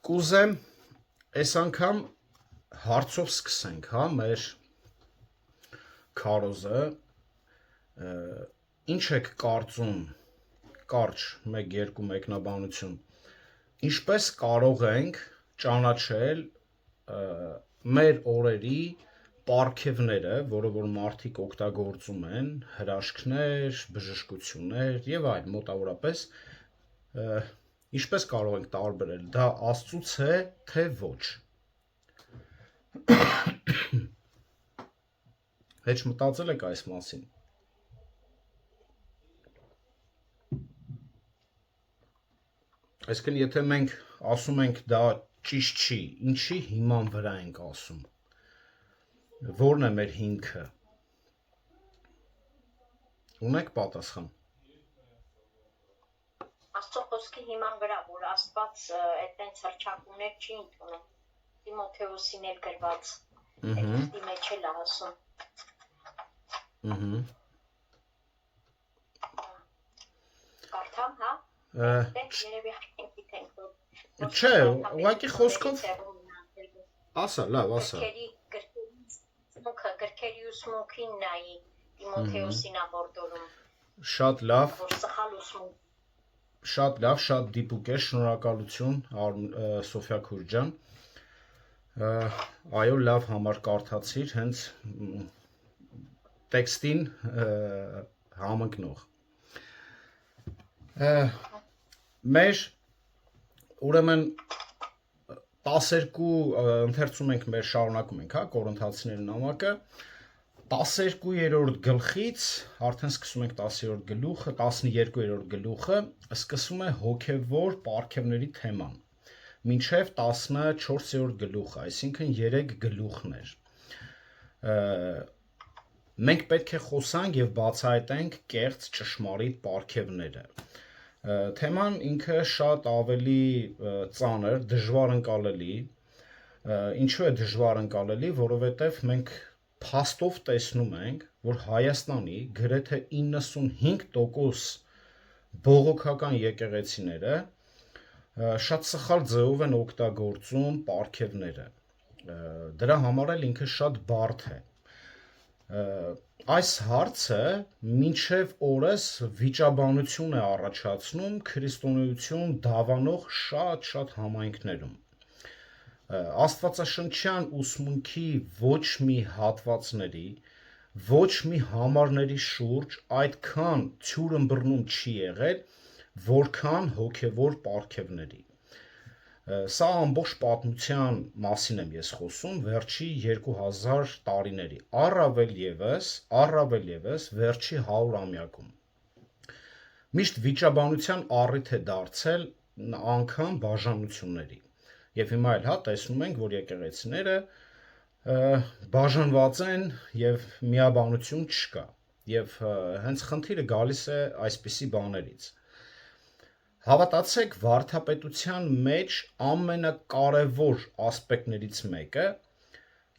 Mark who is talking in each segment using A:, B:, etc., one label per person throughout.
A: Կուզեմ այս անգամ հարցով սկսենք, հա, մեր քարոզը, ինչ եք կարծում, կարճ 1-2 մեկնաբանություն, ինչպես կարող ենք ճանաչել մեր օրերի պարգևները, որը որ մարդիկ օգտագործում են, հրաշքներ, բժշկություններ եւ այլ, մոտավորապես ինչպես կարող ենք տարբերել, դա Աստծուց է, թե ոչ։ Հեչ մտածել եք այս մասին։ Այսինքն, եթե մենք ասում ենք դա ճիշտ չի, ինչի հիման վրա ենք ասում։ Որն է մեր հիմքը։ Ունեք պատասխան։
B: Աստծո խոսքի հիման վրա, որ Աստված այդտենց հրճակումներ չի ընդունում։ Տիմոթեոսին էլ գրված այդտի մեջ էլ ասում։ Կարդամ, հա։ Երևի գիտենք, որ
A: չէ, ուղղակի խոսքով ասա, լավ, ասա։
B: Գրքերի ուսմունքին նայի Տիմոթեոսին ավորդորում։
A: Շատ լավ։
B: Որ սխալ ուսմունք
A: Շատ լավ, շատ դիպուկ է, շնորհակալություն Սոֆիա Քուրջան։ Այո, լավ համար կարդացիր, հենց տեքստին համընկնող։ Մեր ուրեմն 12 ընթերցում ենք, մեր շարունակում ենք, հա, Կորինթացիների նամակը 12-րդ գլխից, արդեն սկսում ենք 10-րդ գլուխը, 12-րդ գլուխը սկսում է հոգևոր պարգևների թեման, մինչև 14-րդ գլուխը, այսինքն 3 գլուխներ։ Մենք պետք է խոսանք եւ բացահայտենք կեղծ ճշմարիտ պարգևները։ Թեման ինքը շատ ավելի ծանր, դժվար ընկալելի։ Ինչու է դժվար ընկալելի, որովհետեւ մենք փաստով տեսնում ենք, որ Հայաստանի գրեթե 95% բողոքական եկեղեցիները շատ սխալ ձևով են օգտագործում պարգևները։ Դրա համար էլ ինքը շատ բարդ է։ Այս հարցը մինչև օրս վիճաբանություն է առաջացնում քրիստոնեություն դավանող շատ համայնքներում։ Աստվածաշնչյան ուսմունքի ոչ մի հատվածների, ոչ մի համարների շուրջ այդքան թյուր ըմբռնում չի եղել, որքան հոգևոր պարգևների։ Սա ամբողջ պատմության մասին եմ ես խոսում, վերջի 2000 տարիների, առավել ևս վերջի 100-ամյակում։ Միշտ վիճաբանության առիթ է դարձել անգամ բաժանությունների։ Եվ հիմա էլ հա տեսնում ենք, որ եկեղեցիները բաժանված են եւ միաբանություն չկա։ Եվ հենց խնդիրը գալիս է այսպիսի բաներից։ Հավատացեք, վարդապետության մեջ ամենակարևոր ասպեկտներից մեկը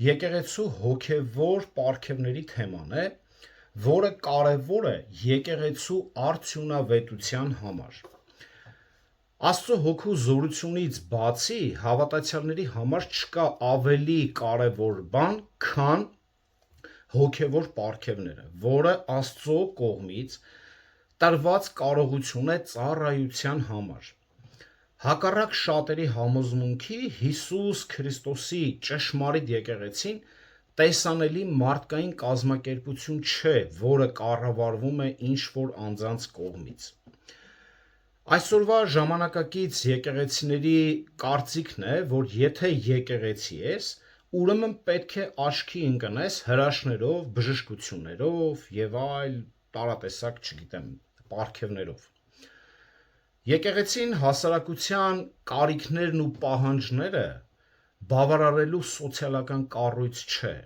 A: եկեղեցու հոգևոր պարգևների թեման է, որը կարևոր է եկեղեցու արդյունավետության համար։ Աստծո հոգու զորությունից բացի հավատացյալների համար չկա ավելի կարևոր բան, քան հոգևոր պարգևները, որը Աստծո կողմից տրված կարողություն է ծառայության համար։ Հակառակ շատերի համոզմունքի Հիսուս Քրիստոսի ճշմարիտ եկեղեցին տեսանելի մարդկային կազմակերպություն չէ, որը կառավարվում է ինչ-որ անձանց կողմից։ Այսօրվա ժամանակակից եկեղեցիների կարծիքն է, որ եթե եկեղեցի ես, ուրեմն պետք է աչքի ընկնես հրաշքներով, բժշկություններով եւ այլ տարատեսակ, չգիտեմ, պարգևներով։ Եկեղեցին հասարակության կարիքներն ու պահանջները բավարարելու սոցիալական կառույց չէ։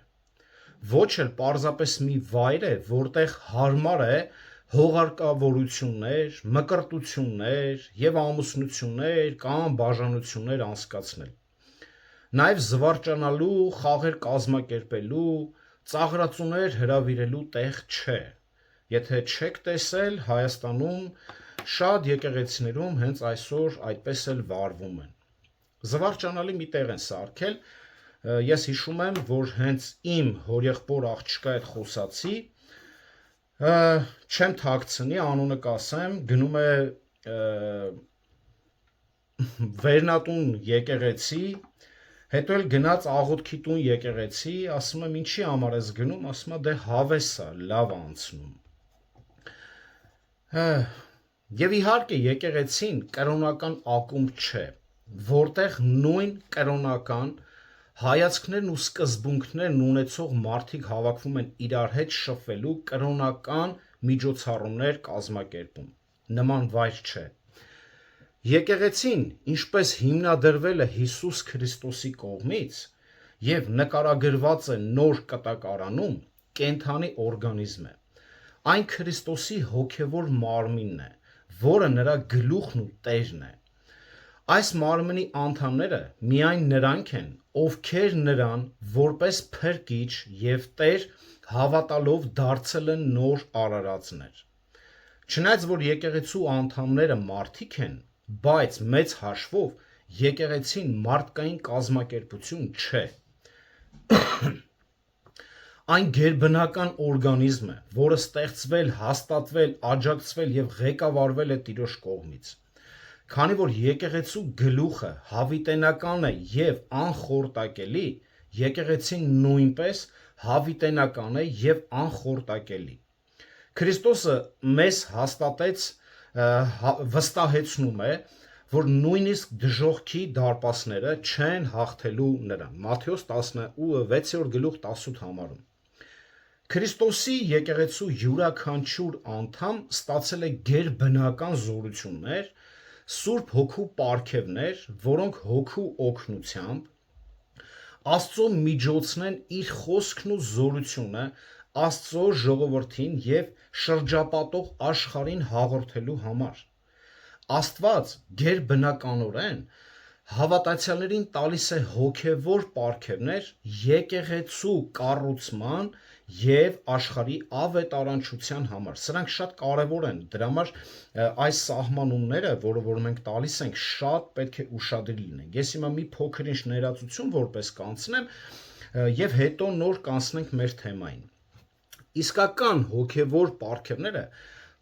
A: Ոչ էլ պարզապես մի վայր է, որտեղ հարմար է հողարկավորություններ, մկրտություններ եւ ամուսնություններ կամ բաժանություններ անցկացնել։ Նաեւ զվարճանալու, խաղեր կազմակերպելու, ծաղրածուներ հրավիրելու տեղ չէ։ Եթե չեք տեսել, Հայաստանում շատ եկեղեցիներում հենց այսօր այդպես էլ վարվում են։ զվարճանալի մի տեղ են սարքել։ Ես հիշում եմ, որ հենց իմ հորեղբոր աղջկա հետ խոսացի, չեմ թաքցնի, անունը կասեմ, գնում է վերնատուն եկեղեցի, հետո էլ գնաց աղոթքի տուն եկեղեցի, ասում եմ ինչի համար ես գնում, ասում է դե հավես է, լավ անցնում։ Եվ իհարկե եկեղեցին կրոնական ակումբ չէ, որտեղ նույն կրոնական հայացքներն ու սկզբունքներն ունեցող մարդիկ հավաքվում են իրար հետ շփվելու կրոնական միջոցառումներ կազմակերպում։ Նման վայր չէ։ Եկեղեցին, ինչպես հիմնադրվել է Հիսուս Քրիստոսի կողմից եւ նկարագրված է նոր կտակարանում, կենդանի օրգանիզմ է։ Այն Քրիստոսի հոգևոր մարմինն է, որը նրա գլուխն ու տերն է։ Այս մարմնի անդամները միայն նրանք են, ովքեր նրան որպես փրկիչ եւ Տեր հավատալով դարձել են նոր արարածներ։ Չնայած որ եկեղեցու անդամները մարդիկ են, բայց մեծ հաշվով եկեղեցին մարդկային կազմակերպություն չէ։ Այն գերբնական օրգանիզմ է, որը ստեղծվել, հաստատվել, աջակցվել եւ ղեկավարվել է Տիրոջ կողմից։ Քանի որ եկեղեցու գլուխը հավիտենական է եւ անխորտակելի, եկեղեցին նույնպես հավիտենական է եւ անխորտակելի։ Քրիստոսը մեզ վստահեցնում է, որ նույնիսկ դժոխքի դարպասները չեն հաղթելու նրան։ Մատթեոս 6:18 համարում։ Քրիստոսի եկեղեցու յուրաքանչյուր անդամ ստացել է գերբնական զորություններ, Սուրբ Հոգու պարգևներ, որոնք հոգու օգնությամբ Աստծո միջոցն են իր խոսքն ու զորությունը Աստծո ժողովրդին եւ շրջապատող աշխարհին հաղորդելու համար։ Աստված գերբնականորեն հավատացյալներին տալիս է հոգևոր պարգևներ եկեղեցու կառուցման եւ աշխարհի ավետարանչության համար։ Սրանք շատ կարեւոր են, դրա համար այս սահմանումները, որ մենք տալիս ենք, շատ պետք է ուշադիր լինենք։ Ես հիմա մի փոքր ինչ ներածություն որպես կանցնեմ եւ հետո նոր կանցնենք մեր թեմային։ Իսկական հոգևոր պարգևները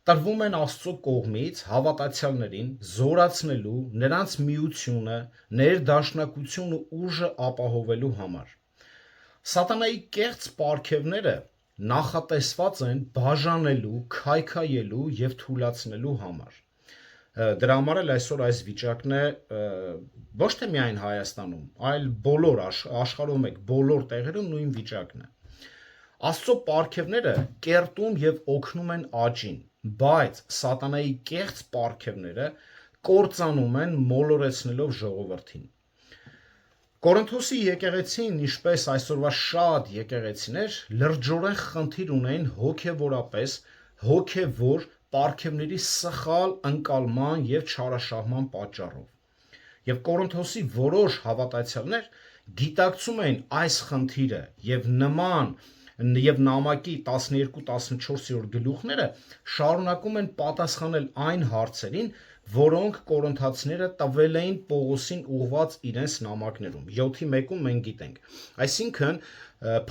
A: տրվում են Աստծո կողմից հավատացյալներին զորացնելու, նրանց միությունը, ներդաշնակությունն ու ուժը ապահովելու համար։ Սատանայի կեղծ պարգևները նախատեսված են բաժանելու, քայքայելու եւ թուլացնելու համար։ Դրա համար էլ այսօր այս վիճակն է ոչ թե միայն Հայաստանում, այլ բոլոր աշխարհում եք բոլոր տեղերում նույն վիճակն է։ Աստծո պարգևները կերտում եւ օգնում են աճին, բայց սատանայի կեղծ պարգևները կործանում են մոլորեցնելով ժողովրդին։ Կորինթոսի եկեղեցին, ինչպես այսօրվա շատ եկեղեցիներ, լրջորեն խնդիր ունեն հոգևորապես հոգևոր պարգևների սխալ ընկալման եւ չարաշահման պատճառով։ Եվ Կորինթոսի որոշ հավատացյալներ գիտակցում են այս խնդիրը եւ նման եւ նամակի 12-14-րդ գլուխները շարունակում են պատասխանել այն հարցերին, որոնք կորինթացիները տվել էին Պողոսին ուղված իրենց նամակներում։ 7:1-ում մենք գիտենք։ Այսինքն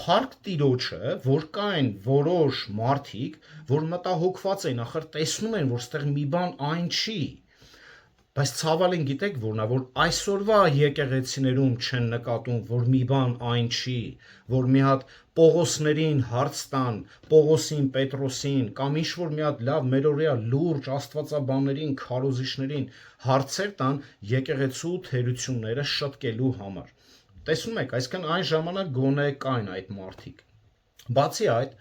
A: փառք Տիրոջը, որ կային որոշ մարդիկ, որ մտահոգված էին, ախր տեսնում են, որ ստեղ մի բան այն չի։ Բայց ցավալին գիտեք որն է, որ այսօրվա եկեղեցիներում չեն նկատում, որ մի բան այն չի, որ մի հատ Պողոսներին հարց տան, Պողոսին, Պետրոսին, կամ ինչ-որ մի հատ լավ մերօրյա լուրջ աստվածաբաններին, քարոզիչներին հարցեր տան եկեղեցու թերությունները շտկելու համար։ Տեսնում եք, այսինքն այն ժամանակ գոնե կային այդ մարդիկ։ Բացի այդ,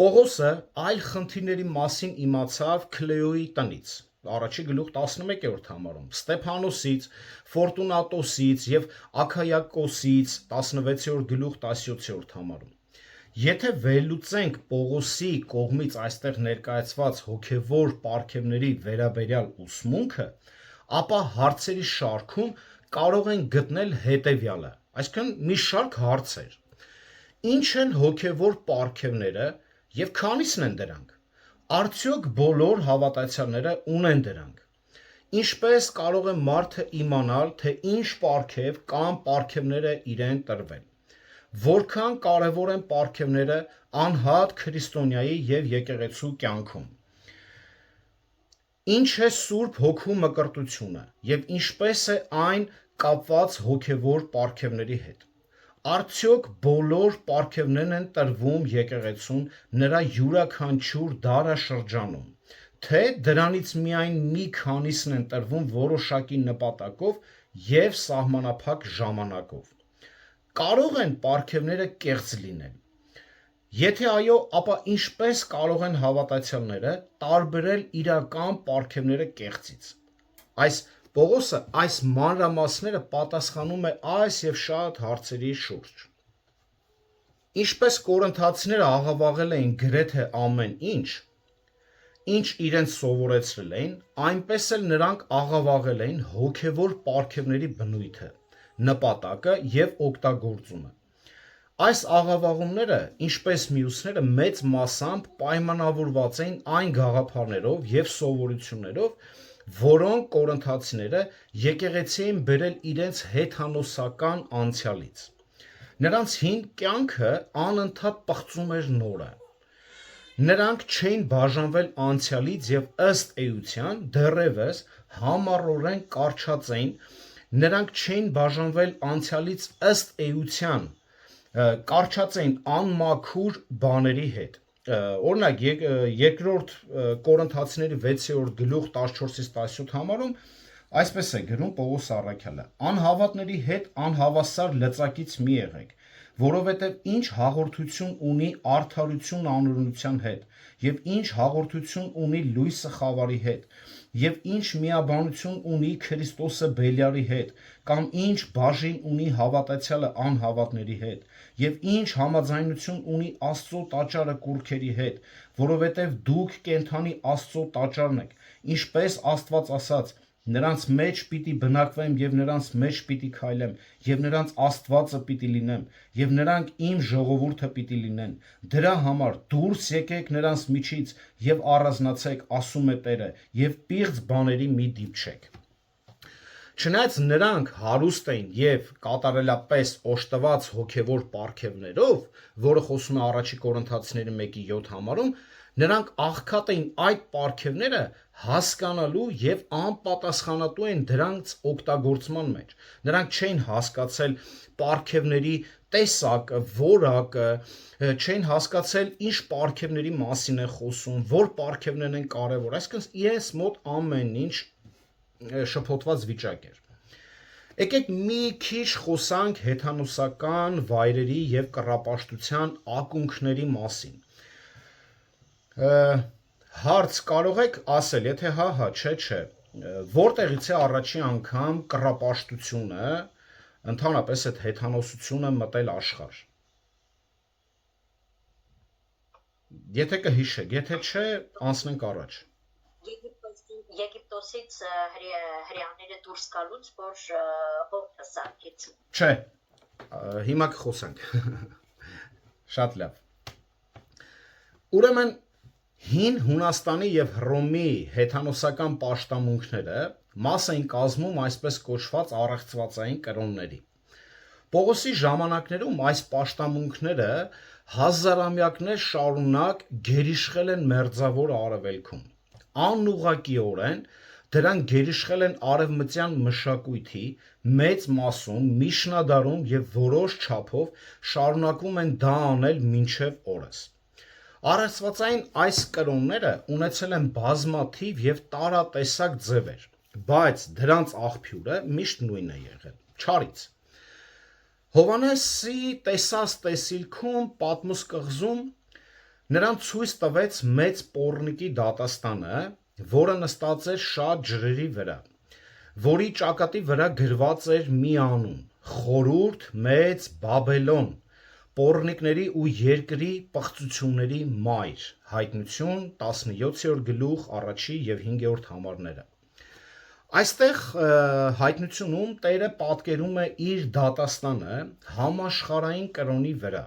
A: Պողոսը այլ խնդիրների մասին իմացավ Քլեոյի տնից։ Առաջի գլուխ 11-րդ համարում, Ստեփանոսից, Ֆորտունատոսից եւ Աքայակոսից 16-րդ գլուխ 17-րդ համարում։ Եթե վերլուծենք Պողոսի կողմից այստեղ ներկայացված հոգևոր պարգևների վերաբերյալ ուսմունքը, ապա հարցերի շարքում կարող են գտնել հետևյալը, այսինքն մի շարք հարցեր։ Ինչ են հոգևոր պարգևները եւ քանիսն են դրանք։ Արդյոք բոլոր հավատացյալները ունեն դրանք։ Ինչպես կարող է մարդը իմանալ, թե ինչ պարգև կամ պարգևները իրեն տրվել։ Որքան կարևոր են պարգևները անհատ քրիստոնյայի եւ եկեղեցու կյանքում։ Ինչ է Սուրբ Հոգու մկրտությունը եւ ինչպես է այն կապված հոգեվոր պարգևների հետ։ Արդյոք բոլոր պարգևներն են տրվում եկեղեցուն նրա յուրաքանչյուր դարաշրջանում, թե դրանից միայն մի քանիսն են տրվում որոշակի նպատակով եւ սահմանափակ ժամանակով։ Կարող են պարգևները կեղծ լինել։ Եթե այո, ապա ինչպես կարող են հավատացյալները տարբերել իրական պարգևները կեղծից։ Պողոսը այս մանրամասները պատասխանում է այս եւ շատ հարցերի շուրջ։ Ինչպես կորինթացիները աղավաղել էին գրեթե ամեն ինչ իրենց սովորեցրել էին, այնպես էլ նրանք աղավաղել էին հոգևոր պարգևների բնույթը, նպատակը եւ օգտագործումը։ Այս աղավաղումները, ինչպես մյուսները, մեծ մասամբ պայմանավորված էին այն գաղափարներով եւ սովորություններով, որոնք կորինթացիները եկեղեցի էին բերել իրենց հեթանոսական անցյալից։ Նրանց հին կյանքը անընդհատ պղծում էր նորը։ Նրանք չէին բաժանվել անցյալից եւ ըստ էության դեռևս համառորեն կարճած էին, նրանք չէին բաժանվել անցյալից ըստ էության, կարճած էին անմաքուր բաների հետ։ Օրինակ երկրորդ Կորինթացիների 6-րդ գլուխ 14-17 համարում այսպես է գրում Պողոս առաքյալը. անհավատների հետ անհավասար լծակից մի եղեք, որովհետև ինչ հաղորդություն ունի արդարություն անօրենության հետ, եւ ինչ հաղորդություն ունի լույսը խավարի հետ, եւ ինչ միաբանություն ունի Քրիստոսը Բելիարի հետ, կամ ինչ բաժին ունի հավատացյալը անհավատների հետ, եւ ինչ համաձայնություն ունի Աստծո տաճարը կուռքերի հետ, որովհետև դուք կենդանի Աստծո տաճարն եք, ինչպես Աստված ասաց. նրանց մեջ պիտի բնակվեմ եւ նրանց մեջ պիտի քայլեմ եւ նրանց Աստվածը պիտի լինեմ եւ նրանք իմ ժողովուրդը պիտի լինեն։ Դրա համար դուրս եկեք նրանց միջից եւ առանձնացեք, ասում է Տերը, եւ պիղծ բաների մի դիպչեք։ Չնայած նրանք հարուստ էին եւ կատարելապես օժտված հոգեվոր պարգևներով, որը խոսում է առաջի Կորինթացիների 1:7 համարում, նրանք աղքատ էին այդ պարգևները հասկանալու եւ անպատասխանատու են դրանց օգտագործման մեջ։ Նրանք չէին հասկացել պարգևների տեսակը, որակը, չէին հասկացել ինչ պարգևների մասին է խոսում, որ պարգևներն են կարևոր, այսինքն իրենց մոտ ամեն ինչ շփոթված վիճակ էր։ Եկեք մի քիչ խոսանք հեթանոսական վայրերի եւ կռապաշտության ակունքների մասին։ Հարց կարող եք ասել, եթե հա, չէ, որտեղից է առաջի անգամ կռապաշտությունը, ընդհանրապես այդ հեթանոսությունը մտել աշխարհ։ Եթե կհիշեք, եթե չէ, անցնենք առաջ։
B: Եգիպտոսից հрьяաները դուրս գալուց, որ հողը սարքեցին։
A: Չէ, հիմա կխոսենք։ Շատ լավ։ Ուրեմն հին Հունաստանի եւ Հռոմի հեթանոսական պաշտամունքները մաս էին կազմում այսպես կոչված առեղծվածային կրոնների։ Պողոսի ժամանակներում այս պաշտամունքները հազարամյակներ շարունակ գերիշխել են մերձավոր արևելքում։ Անուղղակիորեն դրանք գերիշխել են արևմտյան մշակույթի մեծ մասում, միջնադարում եւ որոշ չափով շարունակում են դա անել մինչեւ օրս։ Առեղծվածային այս կրոնները ունեցել են բազմաթիվ եւ տարատեսակ ձևեր, բայց դրանց աղբյուրը միշտ նույնն է եղել՝ չարից։ Հովհաննեսի տեսած տեսիլքում պատմուս կղզում նրան ցույց տվեց մեծ պոռնիկի դատաստանը, որը նստած էր շատ ջրերի վրա, որի ճակատի վրա գրված էր մի անուն՝ Խորհուրդ Մեծ Բաբելոն, պոռնիկների ու երկրի պղծությունների մայր, Հայտնություն 17-րդ գլուխ 1 եւ 5-րդ համարները։ Այստեղ Հայտնությունում Տերը պատկերում է իր դատաստանը համաշխարհային կրոնի վրա,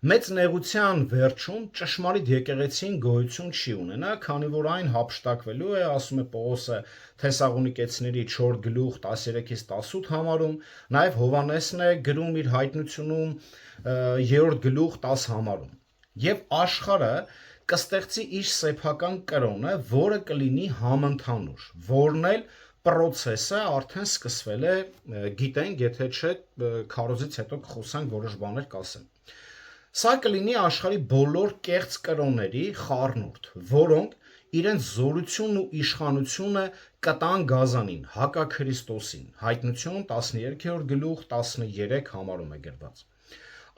A: Մեծ նեղության վերջում ճշմարիտ եկեղեցին գոյություն չի ունենա, քանի որ այն հափշտակվելու է, ասում է Պողոսը Թեսաղոնիկեցիների 4 գլուխ 13-ից 18 համարում, նաև Հովհաննեսն է գրում իր հայտնությունում 3 գլուխ 10 համարում։ Եվ աշխարհը կստեղծի իր սեփական կրոնը, որը կլինի համընդհանուր, որն էլ պրոցեսը արդեն սկսվել է, գիտենք, եթե չէ քարոզից հետո կխոսանք որոշ բաներ կասեմ։ Սա կլինի աշխարհի բոլոր կեղծ կրոնների խառնուրդ, որոնք իրենց զորությունն ու իշխանությունը կտան գազանին, հակաքրիստոսին, հայտնություն 13-րդ գլուխ 13 համարում է գրված։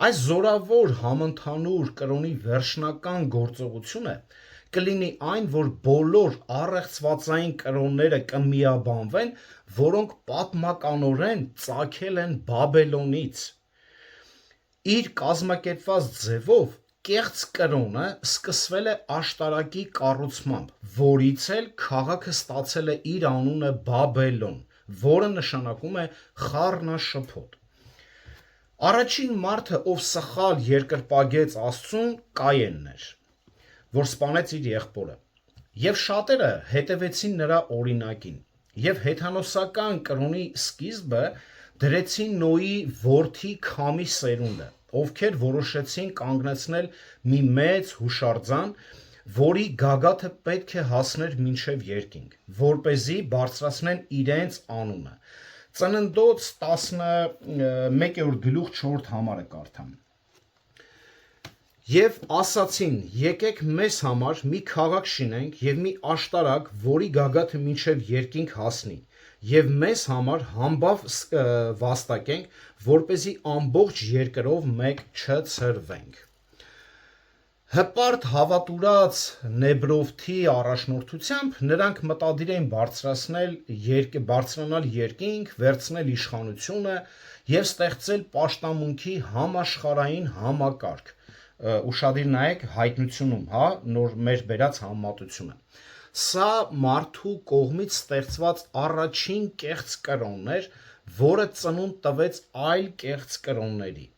A: Այս զորավոր համընդհանուր կրոնի վերջնական գործողությունը կլինի այն, որ բոլոր առեղծվածային կրոնները կմիաբանվեն, որոնք պատմականորեն ծագել են Բաբելոնից։ Իր կազմակերպված ձևով կեղծ կրոնը սկսվել է աշտարակի կառուցմամբ, որից էլ քաղաքը ստացել է իր անունը Բաբելոն, որը նշանակում է խառնաշփոթ։ Առաջին մարդը, ով սխալ երկրպագեց Աստծուն, Կայենն էր, որ սպանեց իր եղբորը, եւ շատերը հետևեցին նրա օրինակին, եւ հեթանոսական կրոնի սկիզբը դրեցին Նոյի որդի Քամի սերունդը, ովքեր որոշեցին կանգնեցնել մի մեծ հուշարձան, որի գագաթը պետք է հասներ մինչև երկինք, որպեսզի բարձրացնեն իրենց անունը։ Ծննդոց 11-րդ գլուխ 4 համարը կարդամ։ Եվ ասացին. եկեք մեզ համար մի քաղաք շինենք եւ մի աշտարակ, որի գագաթը մինչև երկինք հասնի, եւ մեզ համար համբավ վաստակենք, որպեսզի ամբողջ երկրով մեկ չցրվենք։ Հպարտ հավատուրած Նեբրովթի առաջնորդությամբ նրանք մտադիր էին բարձրանալ երկինք, վերցնել իշխանությունը եւ ստեղծել պաշտամունքի համաշխարհային համակարգ։ Ուշադիր նայեք հայտնությունում, նոր մեր բերած համեմատությունը։ Սա մարդու կողմից ստեղծված առաջին կեղծ կրոնն էր, որը ծնունդ տվեց այլ կեղծ կրոնների։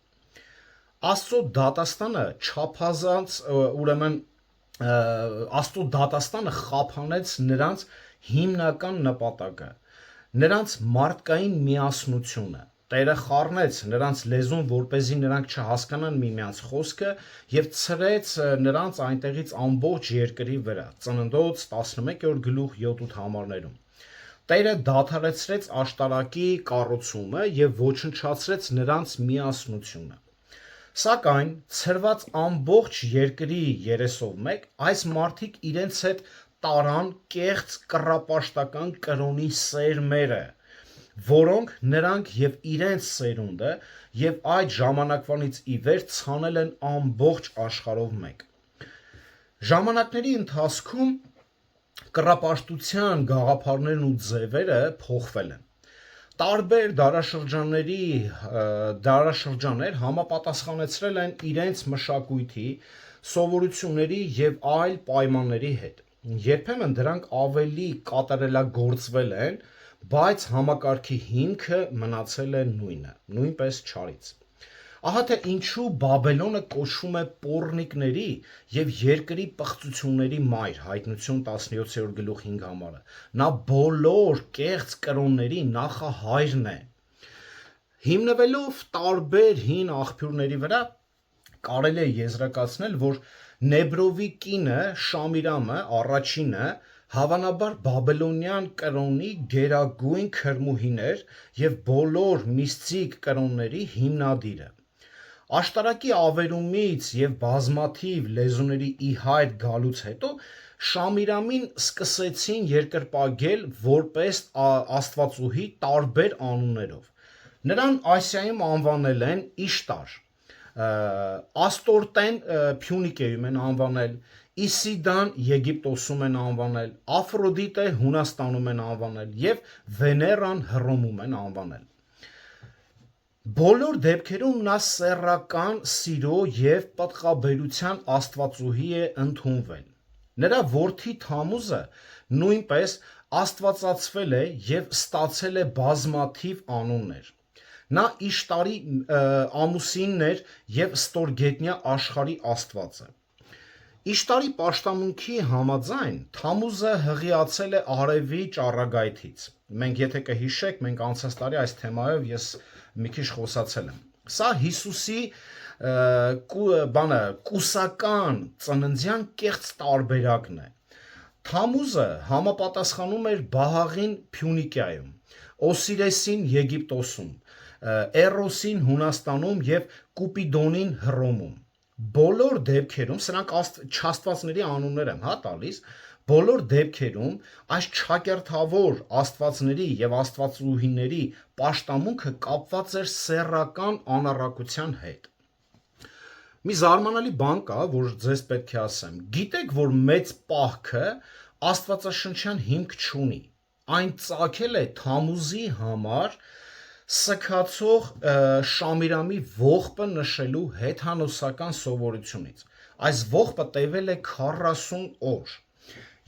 A: Աստծո դատաստանը չափազանց, ուրեմն Աստծո դատաստանը խափանեց նրանց հիմնական նպատակը, նրանց մարդկային միասնությունը։ Տերը խառնեց նրանց լեզուն, որպեսզի նրանք չհասկանան միմյանց խոսքը եւ ցրեց նրանց այնտեղից ամբողջ երկրի վրա։ Ծննդոց 11-րդ գլուխ 7-8 համարներում։ Տերը դադարեցրեց աշտարակի կառուցումը եւ ոչնչացրեց նրանց միասնությունը։ Սակայն ցրված ամբողջ երկրի երեսով մեկ այս մարդիկ իրենց հետ տարան կեղծ կռապաշտական կրոնի սերմերը, որոնք նրանք եւ իրենց սերունդը եւ այդ ժամանակվանից ի վեր ցանել են ամբողջ աշխարհով մեկ։ Ժամանակների ընթացքում կռապաշտության գաղափարներն ու ձևերը փոխվել են։ Տարբեր դարաշրջաններ համապատասխանեցրել են իրենց մշակույթի, սովորությունների եւ այլ պայմանների հետ։ Երբեմն դրանք ավելի կատարելագործվել են, բայց համակարգի հիմքը մնացել է նույնը, նույնպես չարից։ Ահա թե ինչու Բաբելոնը կոչվում է պոռնիկների եւ երկրի պղծությունների մայր, հայտնություն 17-րդ գլուխ 5 համարը։ Նա բոլոր կեղծ կրոնների նախահայրն է։ Հիմնվելով տարբեր հին աղբյուրների վրա կարելի է եզրակացնել, որ Նեբրովի կինը Շամիրամը առաջինը հավանաբար բաբելոնյան կրոնի գերագույն քրմուհին էր եւ բոլոր միստիկ կրոնների հիմնադիրը։ Աշտարակի ավերումից եւ բազմաթիվ լեզուների ի հայտ գալուց հետո Շամիրամին սկսեցին երկրպագել որպես աստվածուհի տարբեր անուններով։ Նրան Ասիայում անվանել են Իշտար, Աստորտեն Փյունիկեում են անվանել, Իսիդան Եգիպտոսում են անվանել, Աֆրոդիտե Հունաստանում են անվանել եւ Վեներան Հռոմում են անվանել։ Բոլոր դեպքերում նա սեռական սիրո եւ պատղաբերության աստվածուհի է ընդունվել։ Նրա որդի Թամուզը նույնպես աստվածացվել է եւ ստացել է բազմաթիվ անուններ։ Նա Իշտարի ամուսինն էր եւ ստորգետնյա աշխարհի աստվածը։ Իշտարի պաշտամունքի համաձայն Թամուզը հղիացել է արևի ճառագայթից։ Մենք եթե կհիշեք, մենք անցած տարի այս թեմայով ես մի քիչ խոսացել եմ։ Սա Հիսուսի կուսական ծննդյան կեղծ տարբերակն է։ Թամուզը համապատասխանում էր Բահաղին Փյունիկիայում, Օսիրեսին Եգիպտոսում, Էռոսին Հունաստանում եւ Կուպիդոնին Հռոմում։ Բոլոր դեպքերում սրանք չաստվածների անուններ եմ տալիս, բոլոր դեպքերում այս չակերտավոր աստվածների եւ աստվածուհիների պաշտամունքը կապված էր սեռական անառակության հետ։ Մի զարմանալի բան կա, որ ձեզ պետք է ասեմ։ Գիտեք, որ մեծ պահքը աստվածաշնչյան հիմք չունի։ Այն ծագել է Թամուզի համար սքացող Շամիրամի ողբը նշելու հեթանոսական սովորությունից։ Այս ողբը տևել է 40 օր։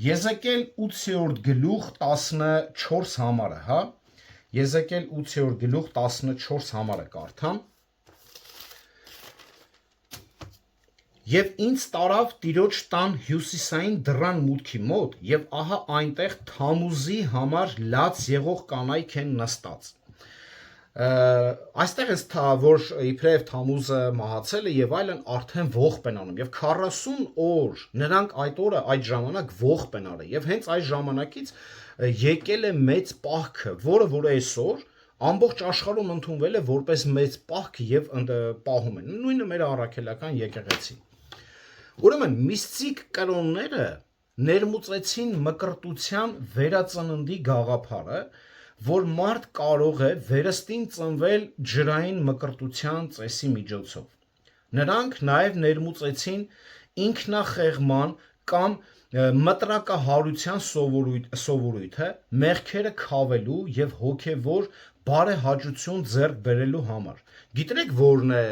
A: Եզեկիել 8-րդ գլուխ 14 համարը, հա։ Եզեկիել 8-րդ գլուխ 14 համարը կարդամ։ Եվ ինձ տարավ Տիրոջ տան հյուսիսային դռան մուտքի մոտ, եւ ահա այնտեղ Թամուզի համար լաց եղող կանայք են նստած։ Այստեղ էս որ իբրև Թամուզը մահացել է եւ այլն արդեն ողբ են անում եւ 40 օր նրանք այդ օրը այդ ժամանակ ողբ են արել եւ հենց այս ժամանակից եկել է մեծ պահքը, որը այսօր ամբողջ աշխարհում ընդունվել է որպես մեծ պահք եւ պահում են։ Նույնը մեր առաքելական եկեղեցին։ Ուրեմն միստիկ կրոնները ներմուծեցին մկրտության վերածննդի գաղափարը, որ մարդ կարող է վերստին ծնվել ջրային մկրտության ծեսի միջոցով։ Նրանք նաև ներմուծեցին ինքնախեղման կամ մտրակահարության սովորույթը մեղքերը քավելու եւ հոգեվոր բարեհաճություն ձեռք բերելու համար։ Գիտեք որն է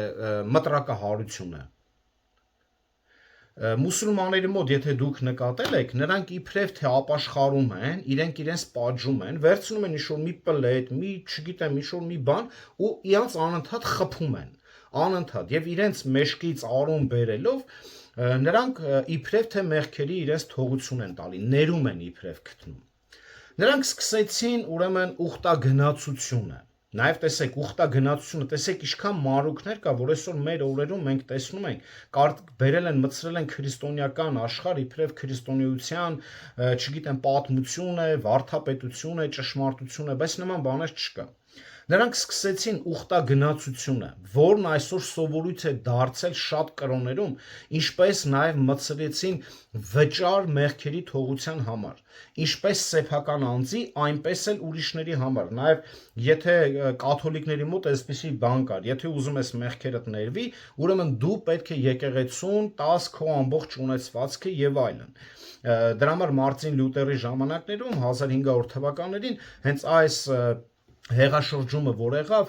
A: մտրակահարությունը։ Մուսուլմանների մոտ եթե դուք նկատել եք, նրանք իբրև թե ապաշխարում են, իրենց պատժում են, վերցնում են ինչ-որ մի պլետ, չգիտեմ, ինչ-որ մի բան ու իրանց անընդհատ խփում են, անընդհատ եւ իրենց մեշկից արում բերելով նրանք իբրև թե մեղքերի իրենց թողություն են տալի, ներում են իբրև գտնում։ Նրանք սկսեցին ուրեմն ուխտագնացությունը։ Նաև տեսեք ուխտագնացությունը, տեսեք ինչքան մարուկներ կա, որ այսօր մեր օրերում մենք տեսնում ենք, բերել են, մտցրել են քրիստոնեական աշխարհ, իբրև քրիստոնեության, չգիտեմ, պատմություն է, վարդապետություն է, ճշմարտություն է, բայց նման բաներ չկա։ Նրանք սկսեցին ուխտագնացությունը, որն այսօր սովորույթ է դարձել շատ կրոններում, ինչպես նաև մտցրեցին վճար մեղքերի թողության համար, ինչպես սեփական անձի, այնպես էլ ուրիշների համար։ Նաև եթե կաթոլիկների մոտ այսպիսի բան կար, եթե ուզում ես մեղքերդ ներվի, ուրեմն դու պետք է եկեղեցուն տաս քո ամբողջ ունեցվածքը եւ այլն։ Դրա համար Մարտին Լյութերի ժամանակներում 1500 թվականներին հենց այս հեղաշրջումը որ եղավ,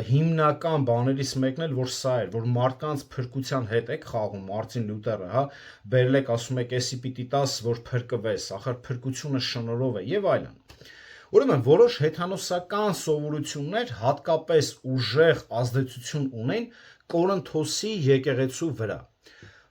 A: հիմնական բաներից մեկն էլ որ սա էր, որ մարդկանց փրկության հետ եք խաղում, Մարտին Լյութերը, հա, բերել եք ասում եք, էսի պիտի տաս, որ փրկվես, ախր փրկությունը շնորհով է եւ այլն։ Ուրեմն որոշ հեթանոսական սովորություններ հատկապես ուժեղ ազդեցություն ունեն Կորինթոսի եկեղեցու վրա։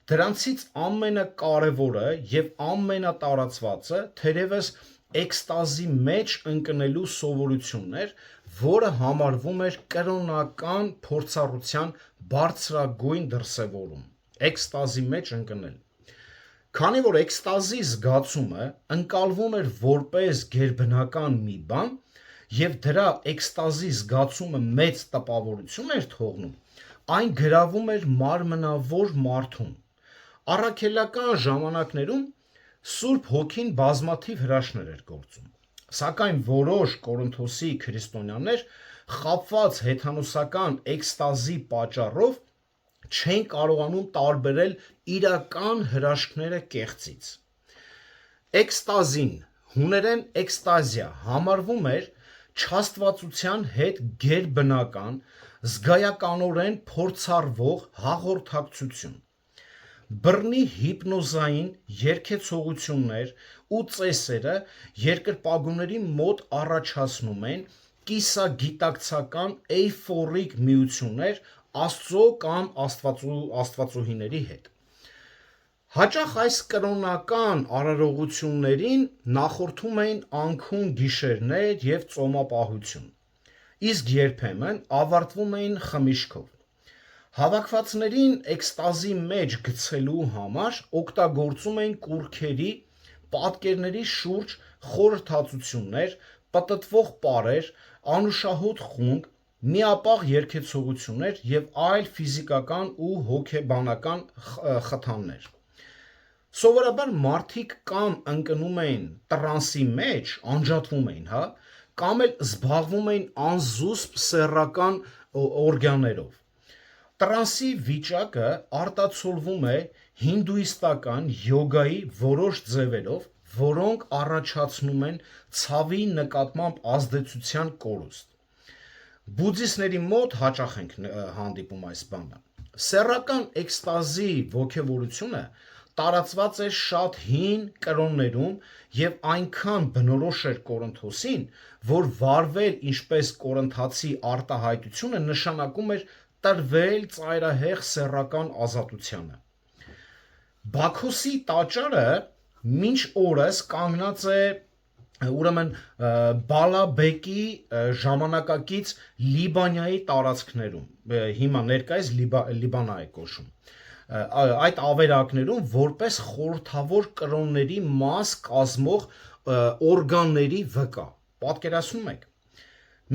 A: Դրանցից ամենակարևորը եւ ամենատարածվածը թերևս էքստազի մեջ ընկնելու սովորությունն էր, որը համարվում էր կրոնական փորձառության բարձրագույն դրսևորում։ Էքստազի մեջ ընկնել։ Քանի որ էքստազի զգացումը ընկալվում էր որպես գերբնական մի բան եւ դրա էքստազի զգացումը մեծ տպավորություն էր թողնում, այն գրավում էր մարմնավոր մարդուն։ Առաքելական ժամանակներում Սուրբ Հոգին բազմաթիվ հրաշքներ էր գործում, սակայն որոշ Կորինթոսի քրիստոնյաներ խաբված հեթանոսական էքստազի պատճառով չեն կարողանում տարբերել իրական հրաշքները կեղծից։ Էքստազին, հուներեն էքստազիա, համարվում էր չաստվածության հետ գերբնական, զգայականորեն փորձառվող հաղորդակցություն։ Բռնի հիպնոզային երգեցողություններ ու ծեսերը երկրպագուների մոտ առաջացնում են կիսագիտակցական էյֆորիկ միություններ Աստծո կամ աստվածուհիների հետ։ Հաճախ այս կրոնական արարողություններին նախորդում էին անքուն գիշերներ և ծոմապահություն, իսկ երբեմն ավարտվում էին խմիչքով։ Հավաքվածներին էքստազի մեջ գցելու համար օգտագործում էին կուռքերի, պատկերների շուրջ խորհրդածություններ, պտտվող պարեր, անուշահոտ խունկ, միապաղ երգեցողություններ և այլ ֆիզիկական ու հոգեբանական խթաններ։ Սովորաբար մարդիկ կամ ընկնում էին տրանսի մեջ, անջատվում էին, կամ էլ զբաղվում էին անզուսպ սեռական օրգաններով։ Տրանսի վիճակը արտացոլվում է հինդուիստական յոգայի որոշ ձևերով, որոնք առաջացնում են ցավի նկատմամբ ազդեցության կորուստ։ Բուդդիստների մոտ հաճախ ենք հանդիպում այս բանը։ Սեռական էքստազի ոգևորությունը տարածված էր շատ հին կրոններում և այնքան բնորոշ էր Կորինթոսին, որ վարվել ինչպես կորինթացի արտահայտությունը նշանակում էր տրվել ծայրահեղ սեռական ազատությանը։ Բաքոսի տաճարը մինչ օրս կանգնած է ուրեմն Բալաբեկի ժամանակակից Լիբանիայի տարածքներում, հիմա ներկայիս Լիբանա է կոչվում, այդ ավերակներում որպես խորհրդավոր կրոնների մաս կազմող օրգանների վկա։ Պատկերացնում եք։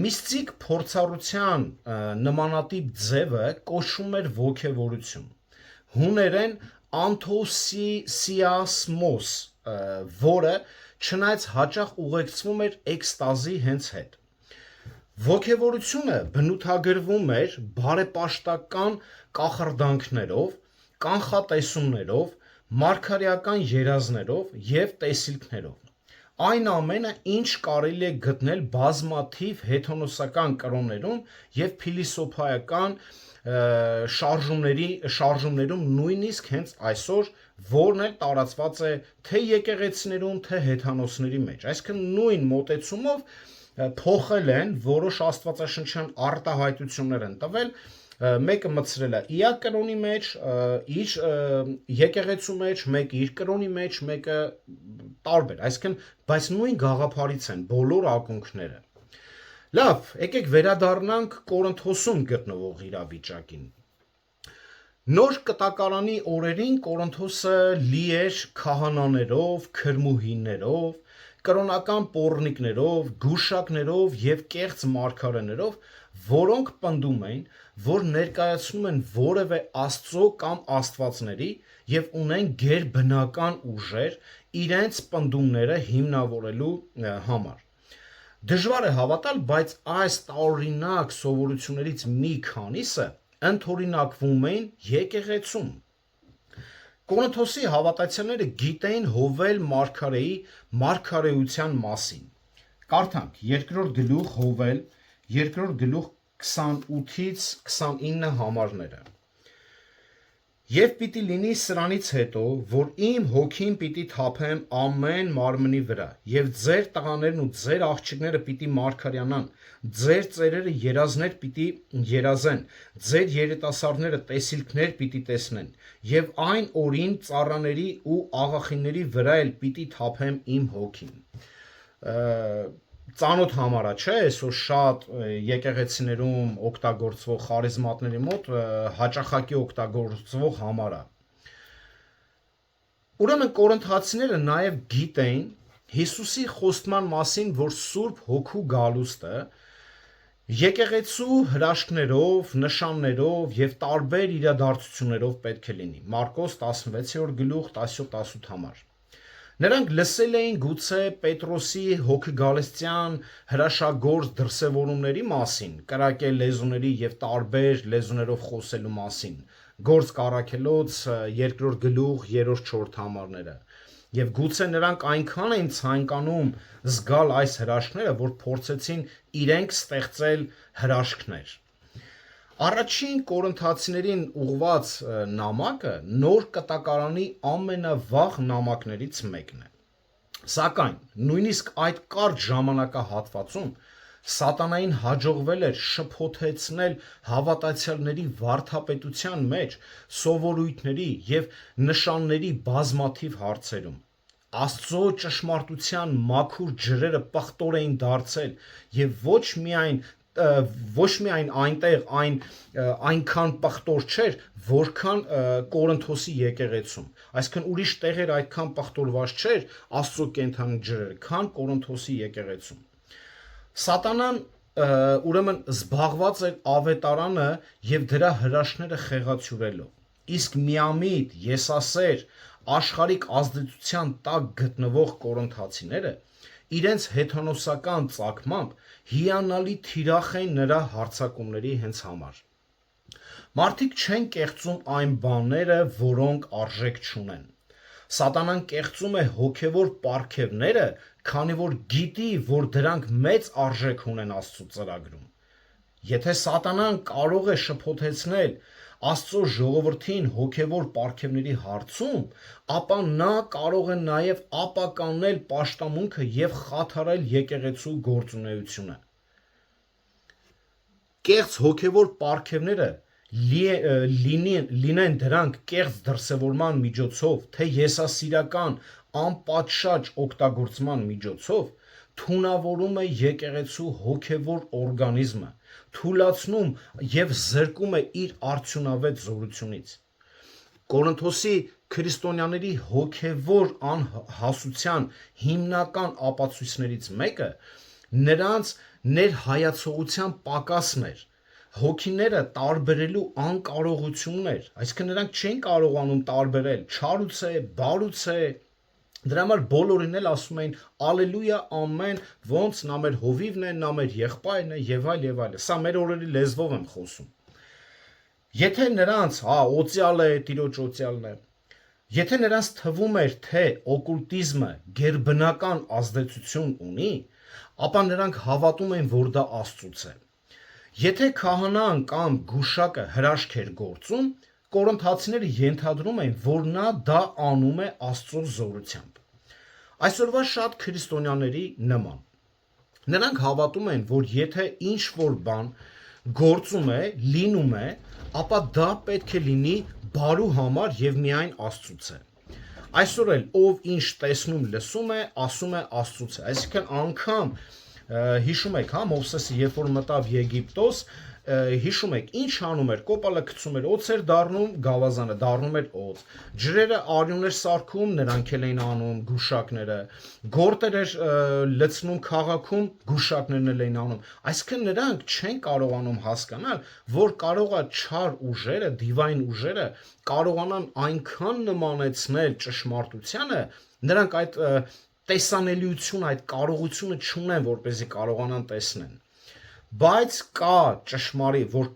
A: Միստիկ փորձառության նմանատիպ ձևը կոչվում էր ոգևորություն, հուներեն անթոսիասմոս, որը չնայած հաճախ ուղեկցվում էր էքստազի հենց հետ։ Ոգևորությունը բնութագրվում էր բարեպաշտական կախարդանքներով, կանխատեսումներով, մարգարեական երազներով և տեսիլքներով։ Այն ամենը, ինչ կարելի է գտնել բազմաթիվ հեթանոսական կրոններում և փիլիսոփայական շարժումներում, նույնիսկ հենց այսօր, որն էլ տարածված է թե եկեղեցիներում, թե հեթանոսների մեջ։ Այսինքն նույն մոտեցումով փոխել են, որոշ աստվածաշնչյան արտահայտություններ են տվել, մեկը մտցրել է իր կրոնի մեջ, իր եկեղեցու մեջ, մեկը իր կրոնի մեջ, մեկը տարբեր, այսինքն, բայց նույն գաղափարից են բոլոր ակունքները։ Լավ, եկեք վերադառնանք Կորինթոսում գտնվող իրավիճակին։ Նոր կտակարանի օրերին Կորինթոսը լի էր քահանաներով, քրմուհիներով, կրոնական պոռնիկներով, գուշակներով և կեղծ մարգարեներով, որոնք պնդում էին, որ ներկայացնում են որևէ աստծո կամ աստվածների և ունեն գերբնական ուժեր իրենց պնդումները հիմնավորելու համար։ Դժվար է հավատալ, բայց այս տարօրինակ սովորություններից մի քանիսը ընդօրինակվում էին եկեղեցում։ Կորինթոսի հավատացյալները գիտեին Հովել մարգարեի մարգարեության մասին։ Կարդանք 2-րդ գլուխ Հովել, 2-րդ գլուխ 28-ից 29 համարները։ Եվ պիտի լինի սրանից հետո, որ իմ հոգին պիտի թափեմ ամեն մարմնի վրա, և ձեր տղաներն ու ձեր աղջիկները պիտի մարգարյանան, ձեր ծերերը երազներ պիտի երազեն, ձեր երիտասարդները տեսիլքներ պիտի տեսնեն, և այն օրին ծառաների ու աղախինների վրա էլ պիտի թափեմ իմ հոգին։ Ծանոթ համար է, չէ՞, այսօր շատ եկեղեցիներում օգտագործվող խարիզմատների մոտ հաճախակի օգտագործվող համար է։ Ուրեմն կորինթացիները նաև գիտեին Հիսուսի խոստման մասին, որ Սուրբ Հոգու գալուստը եկեղեցու հրաշքներով, նշաններով և տարբեր իրադարձություններով պետք է լինի։ Մարկոս 16-րդ գլուխ 17-18 համար։ Նրանք լսել էին գուցե Պետրոսի հոգեգալստյան հրաշագործ դրսևորումների մասին, կրակել լեզուների և տարբեր լեզուներով խոսելու մասին, Գործք առաքելոց 2-րդ գլուխ 3-4 համարները, և գուցե նրանք այնքան էին ցանկանում զգալ այս հրաշքները, որ փորձեցին իրենք ստեղծել հրաշքներ։ Առաջին կորինթացիներին ուղղված նամակը նոր կտակարանի ամենավաղ նամակներից մեկն է։ Սակայն նույնիսկ այդ կարճ ժամանակահատվածում Սատանային հաջողվել էր շփոթեցնել հավատացյալների վարդապետության մեջ սովորույթների եւ նշանների բազմաթիվ հարցերում։ Աստծո ճշմարտության մաքուր ջրերը պղտոր էին դարձել եւ ոչ միայն այնտեղ այնքան պղտոր չէր, որքան Կորինթոսի եկեղեցում։ Այսինքն ուրիշ տեղեր այդքան պղտորված չէր Աստծո կենդանի ջրերը, քան Կորինթոսի եկեղեցում։ Սատանան ուրեմն զբաղված էր ավետարանը եւ դրա հրաշքները խեղաթյուրելով։ Իսկ միամիտ, եսասեր, աշխարհիկ ազդեցության տակ գտնվող կորինթացիները իրենց հեթանոսական ծագմամբ հիանալի թիրախ են նրա հարձակումների հենց համար։ Մարդիկ չեն կեղծում այն բաները, որոնք արժեք չունեն։ Սատանան կեղծում է հոգևոր պարգևները, քանի որ գիտի, որ դրանք մեծ արժեք ունեն Աստծո ծրագրում։ Եթե Սատանան կարող է շփոթեցնել Աստծո ժողովրդին հոգևոր պարգևների հարցում, ապա նա կարող է նաև ապականել պաշտամունքը եւ խաթարել եկեղեցու գործունեությունը։ Կեղծ հոգևոր պարգևները լինեն դրանք կեղծ դրսևորման միջոցով, թե եսասիրական անպատշաճ օգտագործման միջոցով, թունավորում է եկեղեցու հոգևոր օրգանիզմը, թուլացնում եւ զրկում է իր արդյունավետ զորությունից։ Կորինթոսի քրիստոնյաների հոգևոր անհասության հիմնական ապացույցներից մեկը նրանց ներհայացողության պակասն էր, հոգիները տարբերելու անկարողությունն էր, այսինքն նրանք չեն կարողանում տարբերել չարուց է, բարուց է, դրա համար բոլորին էլ ասում էին ալելույա ամեն, ոնց նա մեր հովիվն է, նա մեր եղբայրն է եւ այլ եւ այլ։ Սա մեր օրերի լեզվով եմ խոսում։ Եթե նրանց, օծյալ է, տիրոջ օծյալն է, եթե նրանց թվում էր, թե օկուլտիզմը գերբնական ազդեցություն ունի, ապա նրանք հավատում են, որ դա Աստծուց է։ Եթե քահանան կամ գուշակը հրաշք էր գործում, կորինթացիները ենթադրում էին, որ նա դա անում է Աստծո զորությամբ։ Այսօրվա շատ քրիստոնյաների նման։ Նրանք հավատում են, որ եթե ինչ-որ բան գործում է, լինում է, ապա դա պետք է լինի բարու համար եւ միայն Աստծուց է։ Այսօր էլ ով ինչ տեսնում, լսում է, ասում է Աստծուց է։ Այսինքն անգամ հիշում եք, Մովսեսը երբ որ մտավ Եգիպտոս, հիշում եք, ինչ անում էր, կոպալը գցում էր, օձ էր դառնում, գավազանը դառնում էր օձ, ջրերը արյուն էր սարքում, նրանք էլ էին անում, գուշակները, գորտեր էր լցնում քաղաքում, գուշակներն էլ էին անում։ Այսինքն նրանք չեն կարողանում հասկանալ, որ կարող է չար ուժերը, դիվայն ուժերը կարողանան այնքան նմանեցնել ճշմարտությանը, նրանք այդ տեսանելիությունը, այդ կարողությունը չունեն, որպեսզի կարողանան տեսնեն։ Բայց կա ճշմարիտ, որ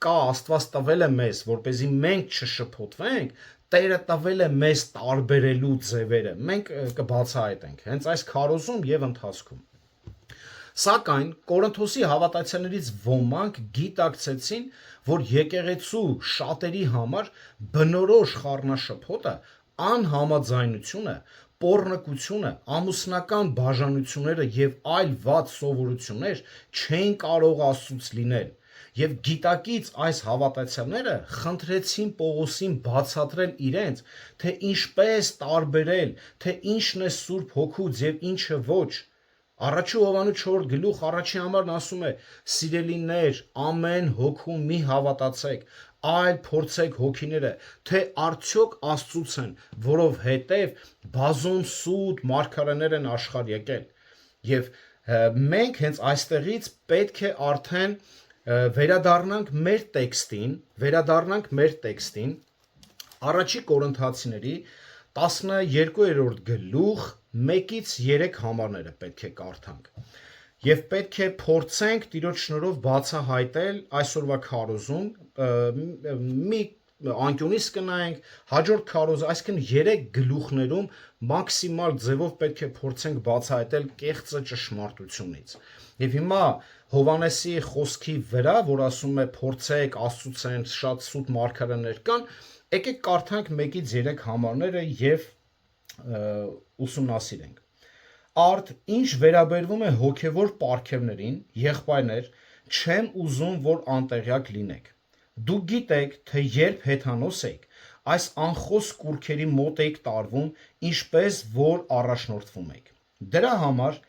A: կա Աստված տվել է մեզ, որպեսզի մենք չշփոթվենք, Տերը տվել է մեզ տարբերելու ձևերը։ Մենք կբացահայտենք հենց այս քարոզում եւ ընթացքում։ Սակայն Կորինթոսի հավատացյալներից ոմանք գիտակցեցին, որ եկեղեցու շատերի համար բնորոշ խառնաշփոթը, անհամաձայնությունը, պոռնկությունը, ամուսնական բաժանությունները եւ այլ վատ սովորություններ չեն կարող Աստծուց լինել։ Եվ գիտակից այս հավատացյալները խնդրեցին Պողոսին բացատրել իրենց, թե ինչպես տարբերել, թե ինչն է Սուրբ Հոգուց եւ ինչը ոչ։ Առաջի Հովհաննես 4 գլուխ առաջի համարն ասում է. «Սիրելիներ, ամեն հոգու մի հավատացեք, այլ փորձեք հոգիները, թե արդյոք Աստծուց են, որովհետև բազում սուտ մարգարեներ են աշխարհ եկել»։ Եվ մենք հենց այստեղից պետք է արդեն վերադառնանք մեր տեքստին, առաջի Կորինթացիների 12-րդ գլուխ 1-ից 3 համարները պետք է կարդանք։ Եվ պետք է փորձենք Տիրոջ շնորհով բացահայտել այսօրվա քարոզում, մի անկյունից կնայենք, հաջորդ քարոզը, այսինքն 3 գլուխներում մաքսիմալ ձևով պետք է փորձենք բացահայտել կեղծը ճշմարտությունից։ Եվ հիմա Հովհաննեսի խոսքի վրա, որ ասում է փորձեք Աստծուց են, շատ սուտ մարգարեներ կան, եկեք կարդանք 1-ից 3 համարները եւ ուսումնասիրենք։ Արդ ինչ վերաբերվում է հոգևոր պարգևներին, եղբայրներ, չեմ ուզում, որ անտեղյակ լինեք։ Դուք գիտեք, թե երբ հեթանոս եք, այս անխոս կուռքերի մոտ եք տարվում, ինչպես որ առաջնորդվում եք։ Դրա համար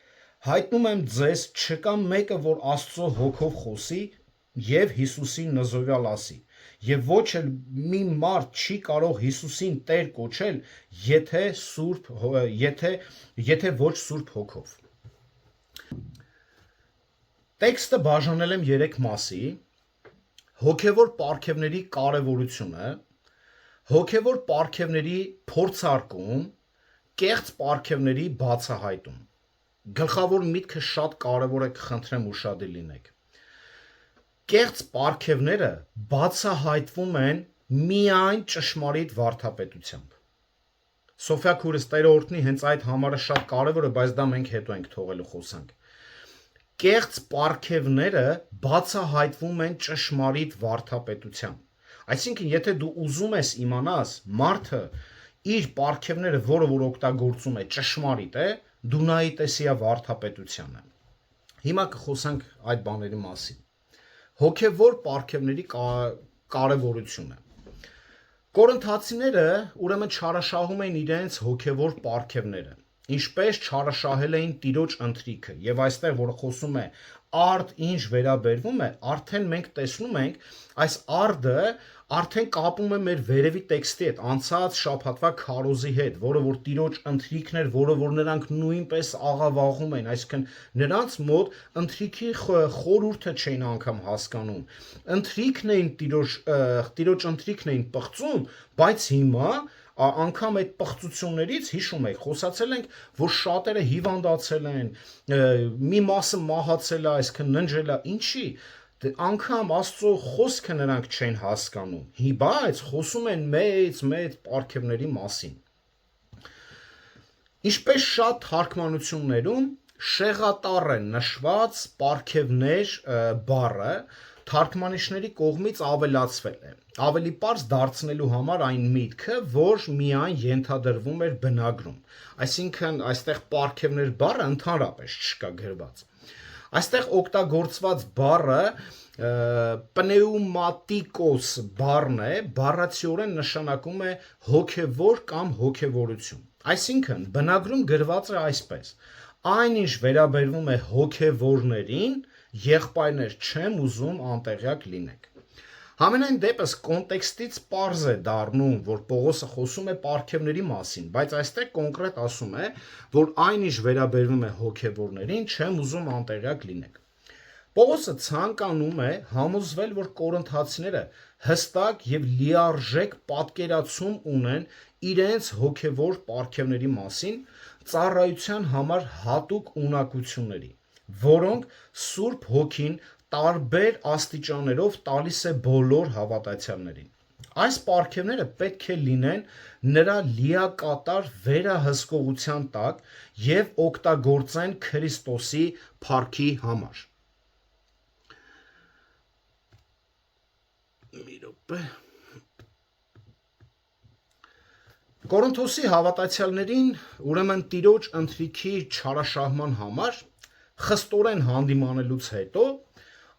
A: հայտնում եմ ձեզ, չկա մեկը, որ Աստծո հոգով խոսի եւ Հիսուսին նզովյալ ասի, եւ ոչ էլ մի մարդ չի կարող Հիսուսին Տեր կոչել, եթե ոչ Սուրբ Հոգով։ Տեքստը բաժանել եմ 3 մասի. հոգևոր պարգևների կարևորությունը, հոգևոր պարգևների փորձարկում, կեղծ պարգևների բացահայտում։ Գլխավոր միտքը շատ կարևոր է, կխնդրեմ ուշադիր լինեք։ Կեղծ պարգևները բացահայտվում են միայն ճշմարիտ վարդապետությամբ։ Սոֆիա քուրս Տերը օրհնի, հենց այդ համարը շատ կարևոր է, բայց դա մենք հետո ենք թողելու խոսանք։ Կեղծ պարգևները բացահայտվում են ճշմարիտ վարդապետությամբ։ Այսինքն, եթե դու ուզում ես իմանաս մարդը իր պարգևները, որը որ օգտագործում է, ճշմարիտ է, դու նայի տեսիա վարդապետությանը։ Հիմա կխոսանք այդ բաների մասին։ Հոգևոր պարգևների կարևորությունը։ Կորինթացիները ուրեմն չարաշահում էին իրենց հոգևոր պարգևները, ինչպես չարաշահել էին Տիրոջ ընթրիքը, եւ այստեղ որ խոսում է արդ ինչ վերաբերվում է, արդեն մենք տեսնում ենք այս արդը արդեն կապում է մեր վերևի տեքստի հետ, անցած շաբաթվա քարոզի հետ, որը որ Տիրոջ ընթրիքն էր, որը որ նրանք նույնպես աղավաղում են, այսինքն նրանց մոտ ընթրիքի խորհուրդը չէին անգամ հասկանում, ընթրիքն էին Տիրոջ ընթրիքն էին պղծում, բայց հիմա անգամ այդ պղծություններից հիշում եք, խոսացել ենք, որ շատերը հիվանդացել են, մի մասը մահացել է, այսինքն ննջել է, ինչի, անգամ Աստծո խոսքը նրանք չեն հասկանում, բայց խոսում են մեծ պարգևների մասին։ Ինչպես շատ թարգմանություններում շեղատառ է նշված պարգևներ բառը թարգմանիչների կողմից ավելացվել է, ավելի պարզ դարձնելու համար այն միտքը, որ միայն ենթադրվում էր բնագրում, այսինքն այստեղ պարգևներ բառը ընդհանրապես չկա գրված։ Այստեղ օգտագործված բառը պնեումատիկոս բառն է, բառացիորեն նշանակում է հոգևոր կամ հոգևորություն։ Այսինքն բնագրում գրված է այսպես. այն ինչ վերաբերվում է հոգևորներին, եղբայրներ չեմ ուզում անտեղյակ լինեք։ Համենայն դեպս կոնտեքստից պարզ է դառնում, որ Պողոսը խոսում է պարգևների մասին, բայց այստեղ կոնկրետ ասում է, որ այն ինչ վերաբերվում է հոգևորներին, չեմ ուզում անտեղյակ լինեք։ Պողոսը ցանկանում է համոզվել, որ կորինթացիները հստակ եւ լիարժեք պատկերացում ունեն իրենց հոգևոր պարգևների մասին, ծառայության համար հատուկ ունակությունների, որոնք Սուրբ Հոգին տարբեր աստիճաններով տալիս է բոլոր հավատացյալներին։ Այս պարգևները պետք է լինեն նրա լիակատար վերահսկողության տակ եւ օգտագործեն Քրիստոսի փառքի համար։ Կորինթոսի հավատացյալներին ուրեմն Տիրոջ ընթրիքի չարաշահման համար խստորեն հանդիմանելուց հետո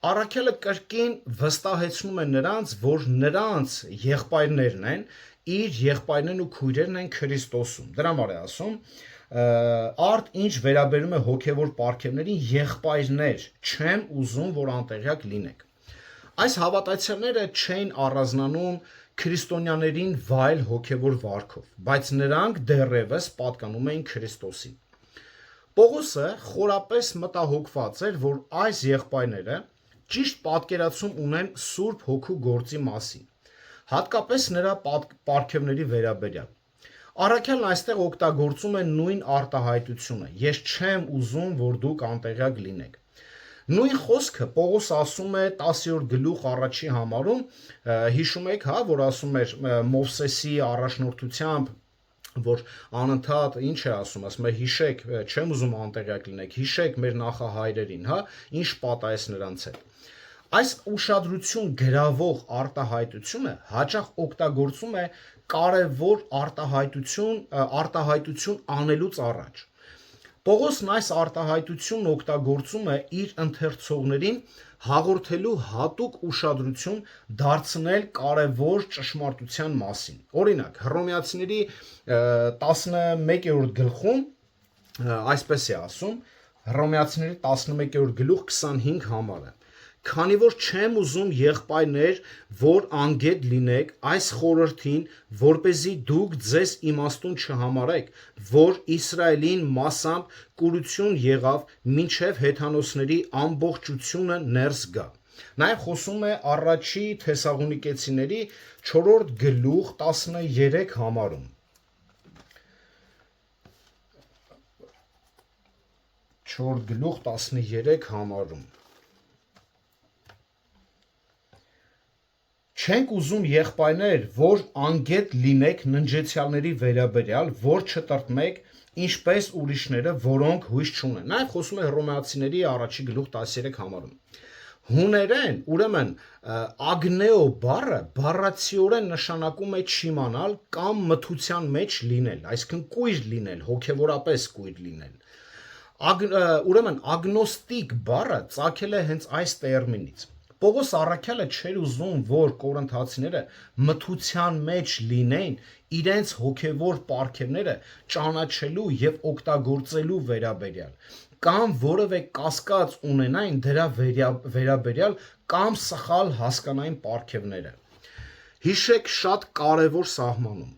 A: առաքյալը կրկին վստահեցնում է նրանց, որ նրանց եղբայրներն են, իր եղբայրներն ու քույրերն են Քրիստոսում։ Դրա համար է ասում. արդ ինչ վերաբերում է հոգևոր պարգևներին, եղբայրներ չեմ ուզում, որ անտեղյակ լինեք։ Այս հավատացյալները չէին առանձնանում քրիստոնյաներին վայել հոգևոր վարքով, բայց նրանք դեռևս պատկանում էին Քրիստոսին։ Պողոսը խորապես մտահոգված էր, որ այս եղբայրները ճիշտ պատկերացում ունեն Սուրբ Հոգու գործի մասին, հատկապես նրա պարգևների վերաբերյալ։ Առաքյալն այստեղ օգտագործում է նույն արտահայտությունը. ես չեմ ուզում, որ դուք անտեղյակ լինեք։ Նույն խոսքը Պողոս ասում է 10-րդ գլուխ առաջի համարում, հիշում եք, հա, որ ասում էր Մովսեսի առաջնորդությամբ, որ անընդհատ ինչ է ասում է հիշեք, չեմ ուզում անտեղյակ լինեք, հիշեք մեր նախահայրերին, հա, ինչ պատահեց նրանց հետ։ Այս ուշադրություն գրավող արտահայտությունը հաճախ օգտագործում է կարևոր արտահայտություն անելուց առաջ։ Պողոսն այս արտահայտությունն օգտագործում է իր ընթերցողներին հաղորդելու հատուկ ուշադրություն դարձնել կարևոր ճշմարտության մասին։ Օրինակ, Հռոմեացիների 11-րդ գլխում այսպես է ասում, Հռոմեացիների 11-րդ գլուխ 25 համարը. Քանի որ չեմ ուզում եղբայրներ, որ անգետ լինեք այս խորհրդին, որպեսզի դուք ձեզ իմաստուն չհամարեք, որ Իսրայելին մասամբ կուրություն եղավ, մինչև հեթանոսների ամբողջությունը ներս գա։ Նաև խոսում է առաջի Թեսաղոնիկեցիների 4-րդ գլուխ 13 համարում։ Գլուխ 13 համարում։ Չենք ուզում եղբայրներ, որ անգետ լինեք ննջեցյալների վերաբերյալ, որ չտրտմեք, ինչպես ուրիշները, որոնք հույս չունեն։ Նաև խոսում է Հռոմեացիների առաջի գլուխ 13 համարում։ Հուներեն, ուրեմն ագնեո բառը բառացիորեն նշանակում է չիմանալ կամ մթության մեջ լինել, այսինքն կույր լինել, հոգևորապես կույր լինել։ Ուրեմն ագնոստիկ բառը ծագել է հենց այս տերմինից։ Պողոս առաքյալը չէր ուզում, որ կորինթացիները մթության մեջ լինեն իրենց հոգևոր պարգևները ճանաչելու եւ օգտագործելու վերաբերյալ, կամ որևէ կասկած ունենային դրա վերաբերյալ կամ սխալ հասկանային պարգևները։ Հիշեք շատ կարևոր սահմանում,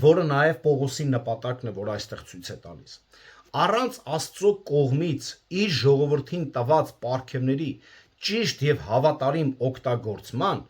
A: որը նաև Պողոսի նպատակն է, որ այստեղ ցույց է տալիս։ Առանց Աստծո կողմից իր ժողովրդին տված պարգևների ճիշտ եւ հավատարիմ օգտագործման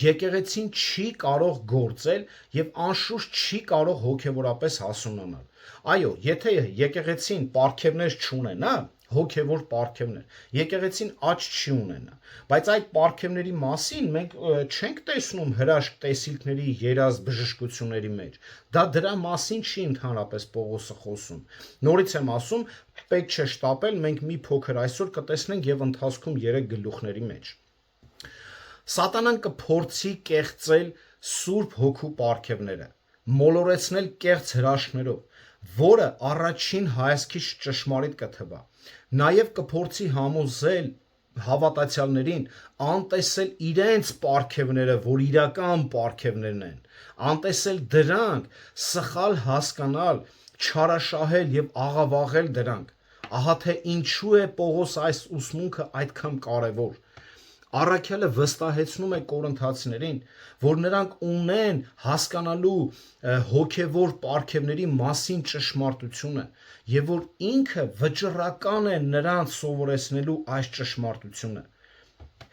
A: եկեղեցին չի կարող գործել եւ անշուշտ չի կարող հոգեվորապես հասունանալ։ Այո, եթե եկեղեցին պարգևներ չունենա, հոգևոր պարգևներ, եկեղեցին աճ չի ունենա, բայց այդ պարգևների մասին մենք չենք տեսնում հրաշք տեսիլքների երազ բժշկությունների մեջ։ Դա դրա մասին չի ընդհանրապես Պողոսը խոսում։ Նորից եմ ասում, պետք չէ շտապել, մենք մի փոքր այսօր կտեսնենք եւ ընթացքում 3 գլուխների մեջ։ Սատանան կփորձի կեղծել Սուրբ Հոգու պարգևները, մոլորեցնել կեղծ հրաշքներով, որը առաջին հայացքից ճշմարիտ կթվա։ Նաև կփորձի համոզել հավատացյալներին անտեսել իրենց պարգևները, որ իրական պարգևներն են, անտեսել դրանք, սխալ հասկանալ, չարաշահել եւ աղավաղել դրանք։ Ահա թե ինչու է Պողոս այս ուսմունքը այդքան կարևոր։ Առաքյալը վստահեցնում է կորինթացիներին, որ նրանք ունեն հասկանալու հոգևոր պարգևների մասին ճշմարտությունը եւ որ ինքը վճռական է նրանց սովորեցնելու այս ճշմարտությունը։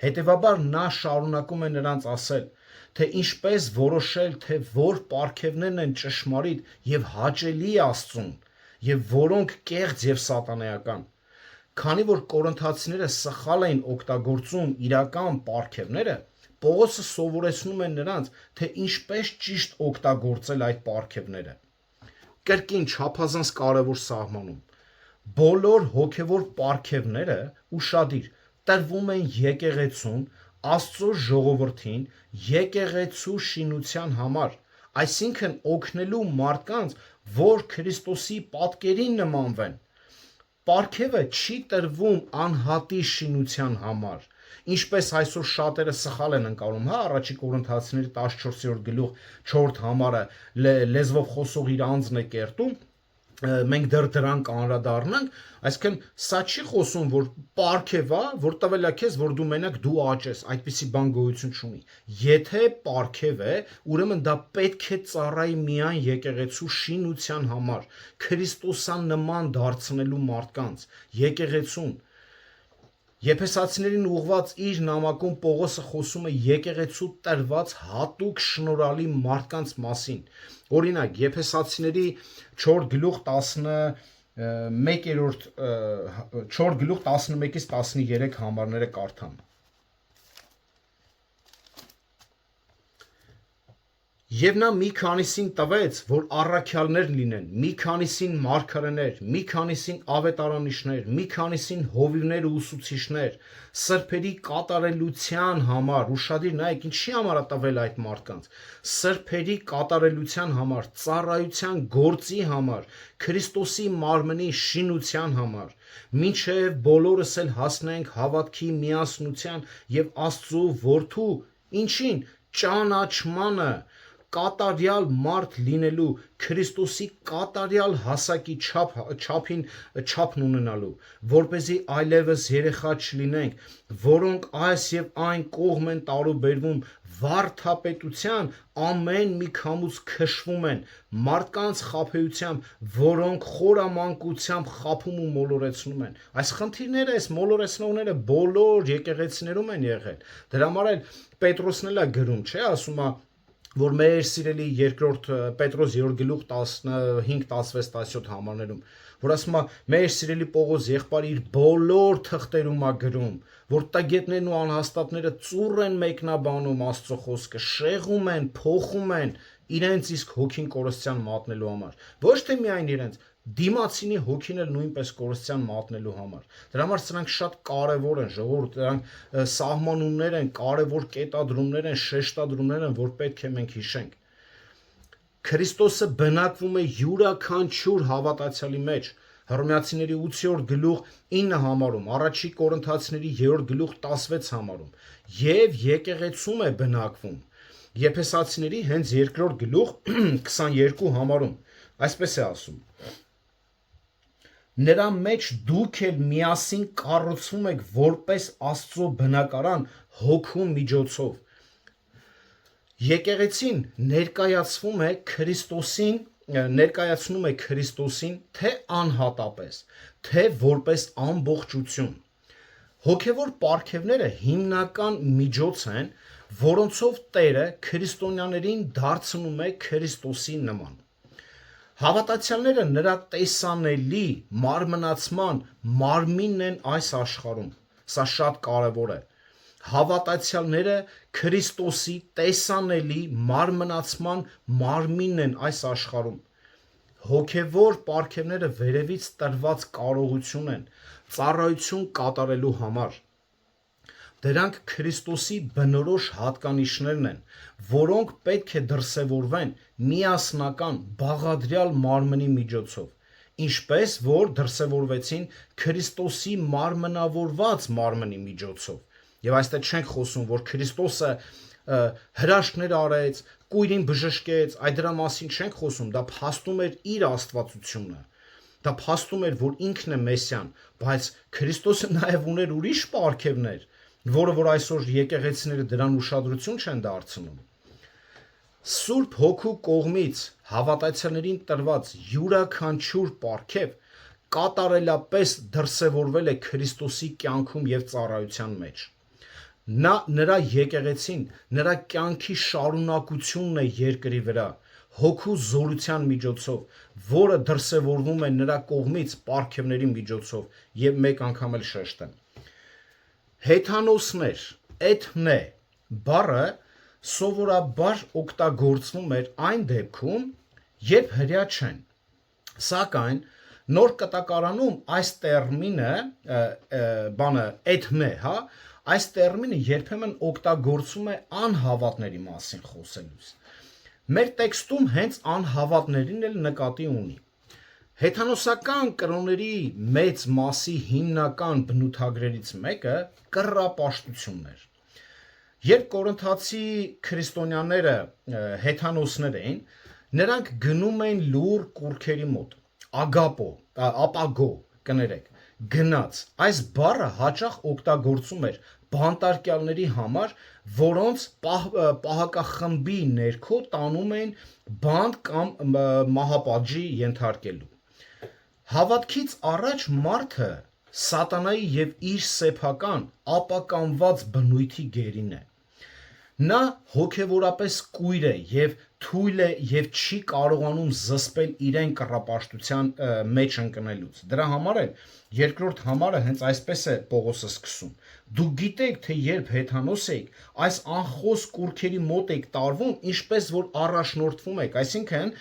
A: Հետևաբար նա շարունակում է նրանց ասել, թե ինչպես որոշել, թե որ պարգևներն են ճշմարիտ եւ հաճելի Աստծուն եւ որոնք կեղծ եւ սատանայական։ Քանի որ կորինթացիները սխալ էին օգտագործում իրական պարգևները, Պողոսը սովորեցնում է նրանց, թե ինչպես ճիշտ օգտագործել այդ պարգևները։ Կրկին չափազանց կարևոր սահմանում։ Բոլոր հոգևոր պարգևները ուշադիր տրվում են եկեղեցուն, Աստծո ժողովրդին, եկեղեցու շինության համար, այսինքն օգնելու մարդկանց, որ Քրիստոսի պատկերին նմանվեն։ Պարգևը չի տրվում անհատի շինության համար, ինչպես այսօր շատերը սխալ են ընկալում, հա, առաջի Կորինթացիների 14-րդ գլուխ 4 համարը լեզվով խոսող իր անձն է կերտում, մենք դեռ դրան կանրադառնանք, այսինքն սա չի խոսում, որ պարգև է, որ տվել է քեզ, որ դու մենակ դու աճես, այդպիսի բան գոյություն չունի։ Եթե պարգև է, ուրեմն դա պետք է ծառայի միայն եկեղեցու շինության համար, քրիստոսանման դարձնելու մարդկանց, եկեղեցուն։ Եփեսացիներին ուղված իր նամակում Պողոսը խոսում է եկեղեցու տրված հատուկ շնորհալի մարդկանց մասին։ Օրինակ, Եփեսացիների 4 գլուխ 11-ից 13 համարները կարդամ։ Եվ նա մի քանիսին տվեց, որ առաքյալներ լինեն, մի քանիսին մարգարեներ, մի քանիսին ավետարանիչներ, մի քանիսին հովիվներ ու ուսուցիչներ, սրբերի կատարելության համար, ուշադիր նայեք, ինչի համար է տվել այդ մարդկանց, սրբերի կատարելության համար, ծառայության գործի համար, Քրիստոսի մարմնի շինության համար, մինչև բոլորս էլ հասնենք հավատքի միասնության եւ Աստծո որդու, ինչին, ճանաչմանը, կատարյալ մարդ լինելու, Քրիստոսի կատարյալ հասակի չափն ունենալու, որպեսզի այլևս երեխա չլինենք, որոնք այս եւ այն կողմ են տարուբերվում, վարդապետության ամեն մի քամուց քշվում են, մարդկանց խաբեությամբ, որոնք խորամանկությամբ խաբում ու մոլորեցնում են։ Այս խնդիրները, այս մոլորեցնողները բոլոր եկեղեցիներում են եղել։ Դրա համար էլ Պետրոսն էլ է գրում, չէ, ասում է, որ մեր սիրելի երկրորդ Պետրոս 3 գլուխ 15-16-17 համարներում, որ ասում է մեր սիրելի Պողոս եղբայրը իր բոլոր թղթերում է գրում, որ տագետներն ու անհաստատները ծուռ են մեկնաբանում Աստծո խոսքը, շեղում են, փոխում են իրենց իսկ հոգին կորստյան մատնելու համար, ոչ թե միայն իրենց, դիմացինի հոգին էլ նույնպես կորստյան մատնելու համար։ Դրա համար սրանք շատ կարևոր են, ժողովուրդ, դրանք սահմանումներ են, կարևոր կետադրումներ են, շեշտադրումներ են, որ պետք է մենք հիշենք։ Քրիստոսը բնակվում է յուրաքանչյուր հավատացյալի մեջ։ Հռոմեացիների 8-րդ գլուխ 9 համարում, Առաջի Կորինթացիների 3-րդ գլուխ 16 համարում, եւ եկեղեցում է բնակվում։ Եփեսացիների հենց 2-րդ գլուխ 22 համարում, այսպես է ասում. Նրա մեջ դուք էլ միասին կառուցվում եք որպես Աստծո բնակարան հոգու միջոցով։ Եկեղեցին ներկայացնում է Քրիստոսին թե անհատապես, թե որպես ամբողջություն։ Հոգևոր պարգևները հիմնական միջոց են, որոնցով Տերը քրիստոնյաներին դարձնում է Քրիստոսի նման։ Հավատացյալները նրա տեսանելի մարմնացման մարմինն են այս աշխարհում։ Սա շատ կարևոր է։ Հավատացյալները Քրիստոսի տեսանելի մարմնացման մարմինն են այս աշխարհում։ Հոգևոր պարգևները վերևից տրված կարողություն են ծառայություն կատարելու համար։ Դրանք Քրիստոսի բնորոշ հատկանիշներն են, որոնք պետք է դրսևորվեն միասնական բաղադրյալ մարմնի միջոցով, ինչպես որ դրսևորվեցին Քրիստոսի մարմնավորված մարմնի միջոցով։ Եվ այստեղ չենք խոսում, որ Քրիստոսը հրաշքներ արեց, կույրին բժշկեց, այդ դրա մասին չենք խոսում, դա փաստում էր իր աստվածությունը։ Դա փաստում էր, որ ինքն է Մեսիան, բայց Քրիստոսը նաև ուներ ուրիշ պարգևներ, որը որ այսօր եկեղեցիները դրան ուշադրություն չեն դարձնում։ Սուրբ Հոգու կողմից հավատացյալներին տրված յուրաքանչյուր պարգև կատարելապես դրսևորվել է Քրիստոսի կյանքում եւ ծառայության մեջ։ Նրա եկեղեցին, նրա կյանքի շարունակությունն է երկրի վրա, հոգու զորության միջոցով, որը դրսևորվում է նրա կողմից պարգևների միջոցով, եւ մեկ անգամ էլ շեշտեմ։ Հեթանոսներ, էթնե բառը սովորաբար օգտագործվում էր այն դեպքում, երբ հրյա չեն։ Սակայն նոր կտակարանում այս տերմինը, էթնե, հա, այս տերմինը երբեմն օգտագործվում է անհավատների մասին խոսելուց։ Մեր տեքստում հենց անհավատներին էլ նկատի ունի։ Հեթանոսական կրոնների մեծ մասի հիմնական բնութագրերից մեկը կռապաշտությունն էր։ Երբ կորինթացի քրիստոնյաները հեթանոսներ էին, նրանք գնում էին լուր կուռքերի մոտ, ապագո, կներեք, գնաց։ Այս բառը հաճախ օգտագործում էր բանտարկյալների համար, որոնց պահակախմբի ներքո տանում էին բանտ կամ մահապատժի ենթարկելու։ Հավատքից առաջ մարդը սատանայի եւ իր սեփական ապականված բնույթի գերին է։ Նա հոգևորապես կույր է եւ թույլ է եւ չի կարողանում զսպել իրեն կռապաշտության մեջ ընկնելուց։ Դրա համար էլ երկրորդ համարը հենց այսպես է Պողոսը սկսում. Դու գիտեք, թե երբ հեթանոս եք, այս անխոս կուրքերի մոտ եք տարվում, ինչպես որ առաջնորդվում եք, այսինքն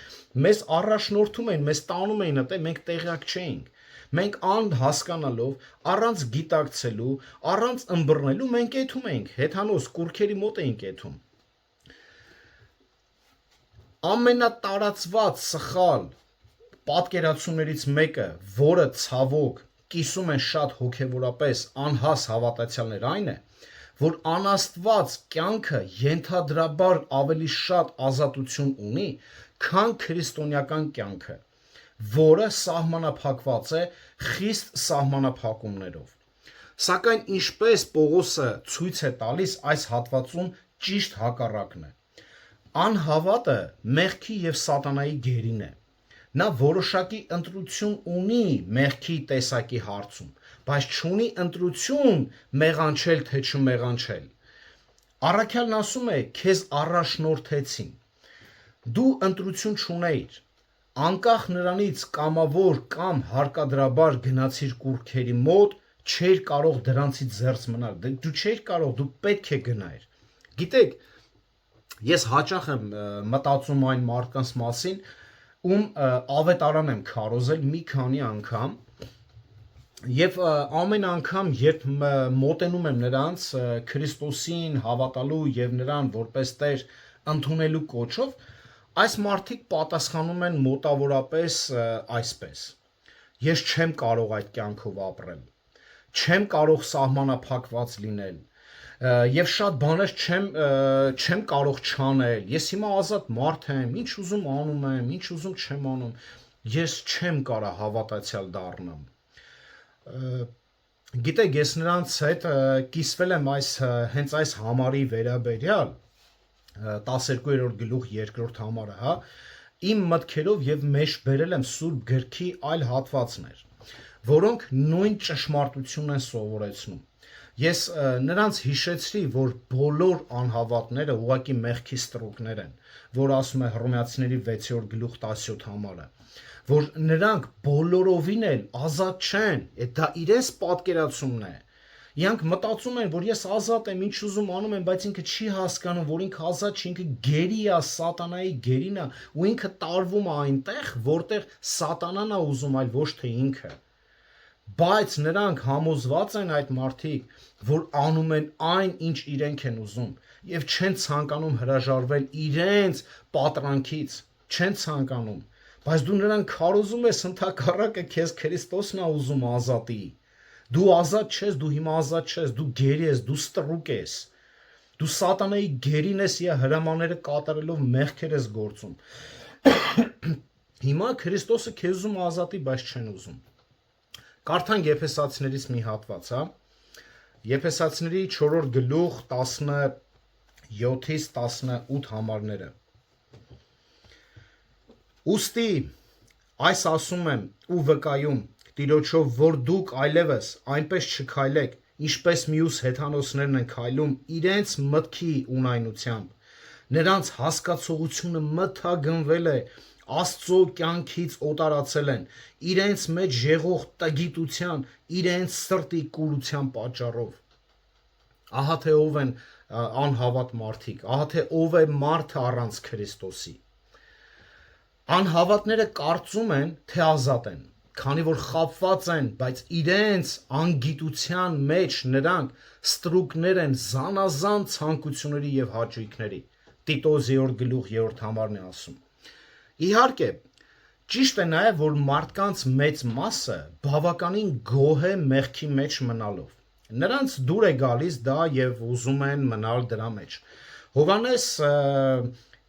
A: մեզ առաջնորդում են, մեզ տանում էին, այլ մենք տեղյակ չէինք։ Մենք անհասկանալով, առանց գիտակցելու, առանց ըմբռնելու մենք եթում ենք, հեթանոս կուրքերի մոտ ենք եթում։ Ամենատարածված սխալ պատկերացումներից մեկը, որը ցավոք կիսում են շատ հոգևորապես անհաս հավատացյալներ, այն է, որ անաստված կյանքը ենթադրաբար ավելի շատ ազատություն ունի, քան քրիստոնեական կյանքը, որը սահմանափակված է խիստ սահմանափակումներով։ Սակայն ինչպես Պողոսը ցույց է տալիս, այս հատվածում ճիշտ հակառակն է։ Անհավատը մեղքի եւ սատանայի գերին է։ Նա որոշակի ընտրություն ունի մեղքի տեսակի հարցում, բայց չունի ընտրություն մեղանչել թե չմեղանչել։ Առաքյալն ասում է. «Քեզ առաջնորդեցին»։ Դու ընտրություն չունեիր։ Անկախ նրանից կամավոր կամ հարկադրաբար գնացիր կուրքերի մոտ, չէր կարող դրանցից զերծ մնալ։ Դու չէր կարող, դու պետք է գնայիր։ Գիտեք, ես հաճախ եմ մտածում այն մարդկանց մասին, ում ավետարան եմ քարոզել մի քանի անգամ, եւ ամեն անգամ, երբ մոտենում եմ նրանց Քրիստոսին հավատալու եւ նրան որպես Տեր ընդունելու կոչով, այս մարդիկ պատասխանում են մոտավորապես այսպես. ես չեմ կարող այդ կյանքով ապրել, չեմ կարող սահմանափակված լինել, եւ շատ բաներ չեմ կարող չանել, ես հիմա ազատ մարդ եմ, ինչ ուզում անում եմ, ինչ ուզում չեմ անում, ես չեմ կարա հավատացյալ դառնամ։ Գիտեք, ես նրանց հետ կիսվել եմ հենց այս համարի վերաբերյալ 12-րդ գլուխ 2-րդ համարը, հա, իմ մտքերով եւ մեջ բերել եմ Սուրբ գրքի այլ հատվածներ, որոնք նույն ճշմարտությունն են սովորեցնում։ Ես նրանց հիշեցրի, որ բոլոր անհավատները ուղղակի մեղքի ստրուկներ են, որ ասում է Հռոմեացիների 6-րդ գլուխ 17 համարը, որ նրանք բոլորովին էլ ազատ չեն, դա իրենց պատկերացումն է։ Իրանք մտածում են, որ ես ազատ եմ, ինչ ուզում անում եմ, բայց ինքը չի հասկանում, որ ինքը ազատ չի, ինքը գերի է, սատանայի գերին է, ու ինքը տարվում է այնտեղ, որտեղ սատանան է ուզում, այլ ոչ թե ինքը։ Բայց նրանք համոզված են այդ մարդիկ, որ անում են այն, ինչ իրենք են ուզում, եւ չեն ցանկանում հրաժարվել իրենց պատրանքից, չեն ցանկանում։ Բայց դու նրան քարոզում ես, ընդհակառակը քեզ Քրիստոսն է ուզում ազատի։ Դու ազատ չես, դու հիմա ազատ չես, դու գերի ես, դու ստրուկ ես։ Դու սատանայի գերին ես եւ հրամանները կատարելով մեղքեր ես գործում։ Հիմա Քրիստոսը քեզ ուզում ազատի, բայց չեն ուզում։ Կարդանք Եփեսացիներից մի հատված, հա։ Եփեսացիների 4-րդ գլուխ 17-ից 18 համարները։ Ուստի այս ասում եմ ու վկայում Տիրոջով, որ դուք այլևս այնպես չքայլեք, ինչպես մյուս հեթանոսներն են քայլում իրենց մտքի ունայնությամբ։ Նրանց հասկացողությունը մթագնվել է, Աստծո կյանքից օտարացել են, իրենց մեջ եղող տգիտության, իրենց սրտի կուրության պատճառով։ Ահա թե ով են անհավատ մարդիկ, ահա թե ով է մարդը առանց Քրիստոսի։ Անհավատները կարծում են, թե ազատ են, քանի որ խաբված են, բայց իրենց անգիտության մեջ նրանք ստրուկներ են զանազան ցանկությունների եւ հաճույքների։ Տիտոս 3-րդ գլուխ 3-րդ համարն է ասում։ Իհարկե, ճիշտ է նաեւ, որ մարդկանց մեծ մասը բավականին գոհ է մեղքի մեջ մնալով։ Նրանց դուր է գալիս դա եւ ուզում են մնալ դրա մեջ։ Հովհաննես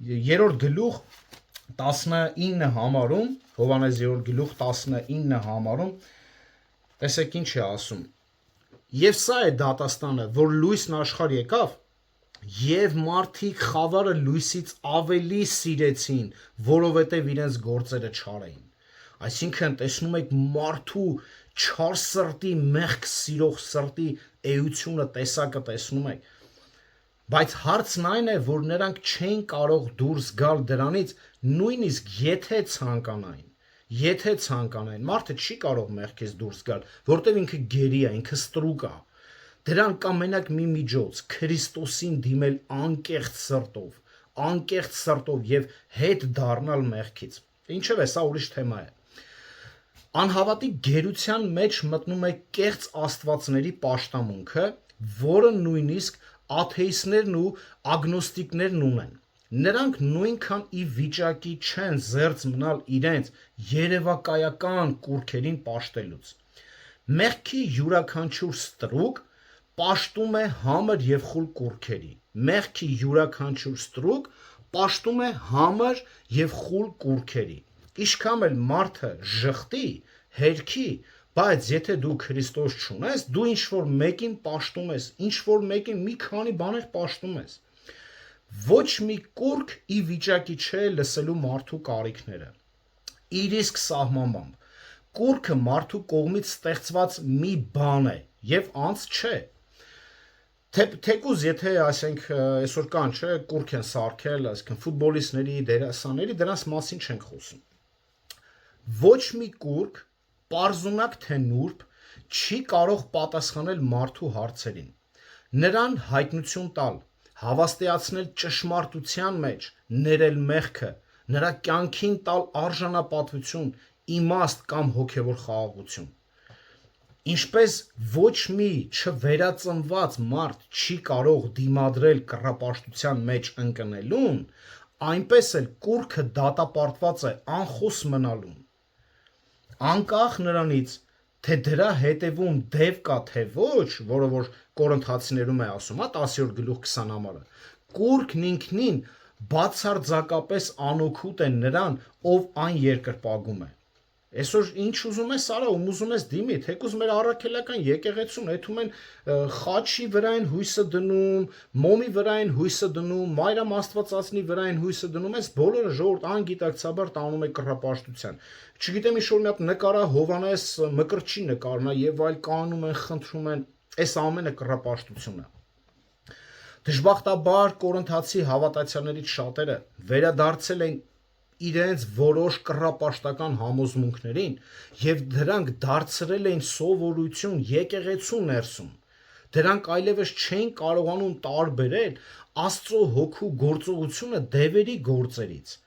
A: 3-րդ գլուխ 19 համարում, Հովհաննես 3-րդ գլուխ 19 համարում, տեսեք ինչ է ասում. Եվ սա է դատաստանը, որ լույսն աշխարհ եկավ, եւ մարդիկ խավարը լույսից ավելի սիրեցին, որովհետեւ իրենց գործերը չար էին։ Այսինքն տեսնում եք մարդու չար սրտի, մեղք սիրող սրտի էությունը տեսակը տեսնում եք, Բայց հարցն այն է, որ նրանք չեն կարող դուրս գալ դրանից, նույնիսկ եթե ցանկանային, մարդը չի կարող մեղքից դուրս գալ, որտեղ ինքը գերի է, ինքը ստրուկ է։ Դրան կա մենակ մի միջոց՝ Քրիստոսին դիմել անկեղծ սրտով եւ հետ դառնալ մեղքից։ Ինչևէ, սա ուրիշ թեմա է։ Անհավատի գերության մեջ մտնում է կեղծ աստվածների պաշտամունքը, որը նույնիսկ աթեիստներն ու ագնոստիկներն ունեն։ Նրանք նույնքան ի վիճակի չեն զերծ մնալ իրենց երևակայական կուռքերին պաշտելուց։ Մեղքի յուրաքանչյուր ստրուկ պաշտում է համր եւ խուլ կուռքերի։ Մեղքի յուրաքանչյուր ստրուկ պաշտում է համր եւ խուլ կուռքերի։ Ինչքան էլ մարդը ժխտի, հերքի, բայց եթե դու Քրիստոս չունես, դու ինչ-որ մեկին պաշտում ես, ինչ-որ մեկին մի քանի բաներ պաշտում ես։ Ոչ մի կուռք ի վիճակի չէ լսելու մարդու կարիքները։ Իր իսկ սահմանմամբ։ Կուռքը մարդու կողմից ստեղծված մի բան է եւ անց չէ։ Թեկուզ եթե ասենք այսօր կան, չէ, կուռք են սարքել, այսինքն ֆուտբոլիստների, դերասանների, դրանց մասին չենք խոսում։ Ոչ մի կուռք, պարզունակ թե նուրբ, չի կարող պատասխանել մարդու հարցերին։ Նրան հայտնություն տալ, հավաստիացնել ճշմարտության մեջ, ներել մեղքը, նրա կյանքին տալ արժանապատվություն, իմաստ կամ հոգևոր խաղաղություն։ Ինչպես ոչ մի չվերածնված մարդ չի կարող դիմադրել կռապաշտության մեջ ընկնելուն, այնպես էլ կուռքը դատապարտված է անխոս մնալուն։ Անկախ նրանից, թե դրա հետևում դև կա թե ոչ, որը որ Կորինթացիներում է ասում, 10-րդ գլուխ 20 համարը, կուռքն ինքնին բացարձակապես անօգուտ է նրան, ով այն երկրպագում է։ Այսօր ինչ ուզում ես արա, ում ուզում ես դիմի, թեկուզ մեր առաքելական եկեղեցուն այդում են խաչի վրա են հույսը դնում, մոմի վրա են հույսը դնում, Մայրամ Աստվածածնի վրա են հույսը դնում, այս բոլորը ժողովուրդ անգիտակցաբար տանում է կռապաշտության։ Չգիտեմ ինչ որ մի հատ նկարա Հովանես Մկրտչի նկարն է եւ այլ կանում են, խնդրում են, այս ամենը կռապաշտություն է։ Դժբախտաբար Կորինթացի հավատացյալներից շատերը վերադարձել են իրենց որոշ կռապաշտական համոզմունքներին եւ դրանք դարձրել են սովորություն եկեղեցու ներսում։ Դրանք այլևս չեն կարողանում տարբերել Աստծո հոգու գործողությունը դևերի գործերից։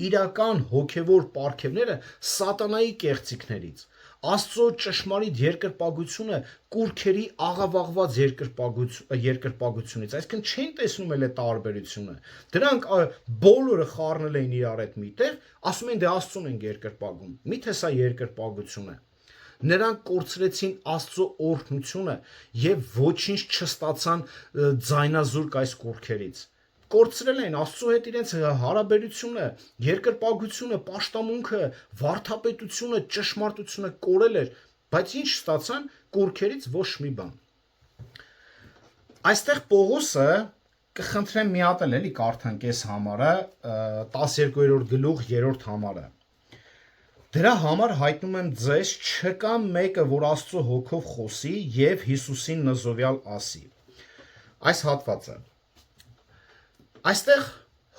A: Իրական հոգևոր պարգևները սատանայի կեղծիքներից։ Աստծո ճշմարիտ երկրպագությունը կուռքերի աղավաղված երկրպագությունից, այսինքն չեն տեսնում էլ այդ տարբերությունը։ Դրանք բոլորը խառնել էին իրար հետ միտեղ, ասում են դե Աստծուն են երկրպագում։ Միթե սա երկրպագություն է։ Նրանք կորցրեցին Աստծո օրհնությունը եւ ոչինչ չստացան ձայնազուրկ այս կուռքերից։ Կորցրել են Աստծո հետ իրենց հարաբերությունը, երկրպագությունը, պաշտամունքը, վարդապետությունը, ճշմարտությունը կորել էր, բայց ինչ ստացան կուռքերից ոչ մի բան։ Այստեղ Պողոսը կխնդրեմ մի հատ էլ էլի կարդանք այս համարը 12-րդ գլուխ 3-րդ համարը։ Դրա համար հայտնում եմ ձեզ, չկա մեկը, որ Աստծո հոգով խոսի եւ Հիսուսին նզովյալ ասի։ Այս հատվածը այստեղ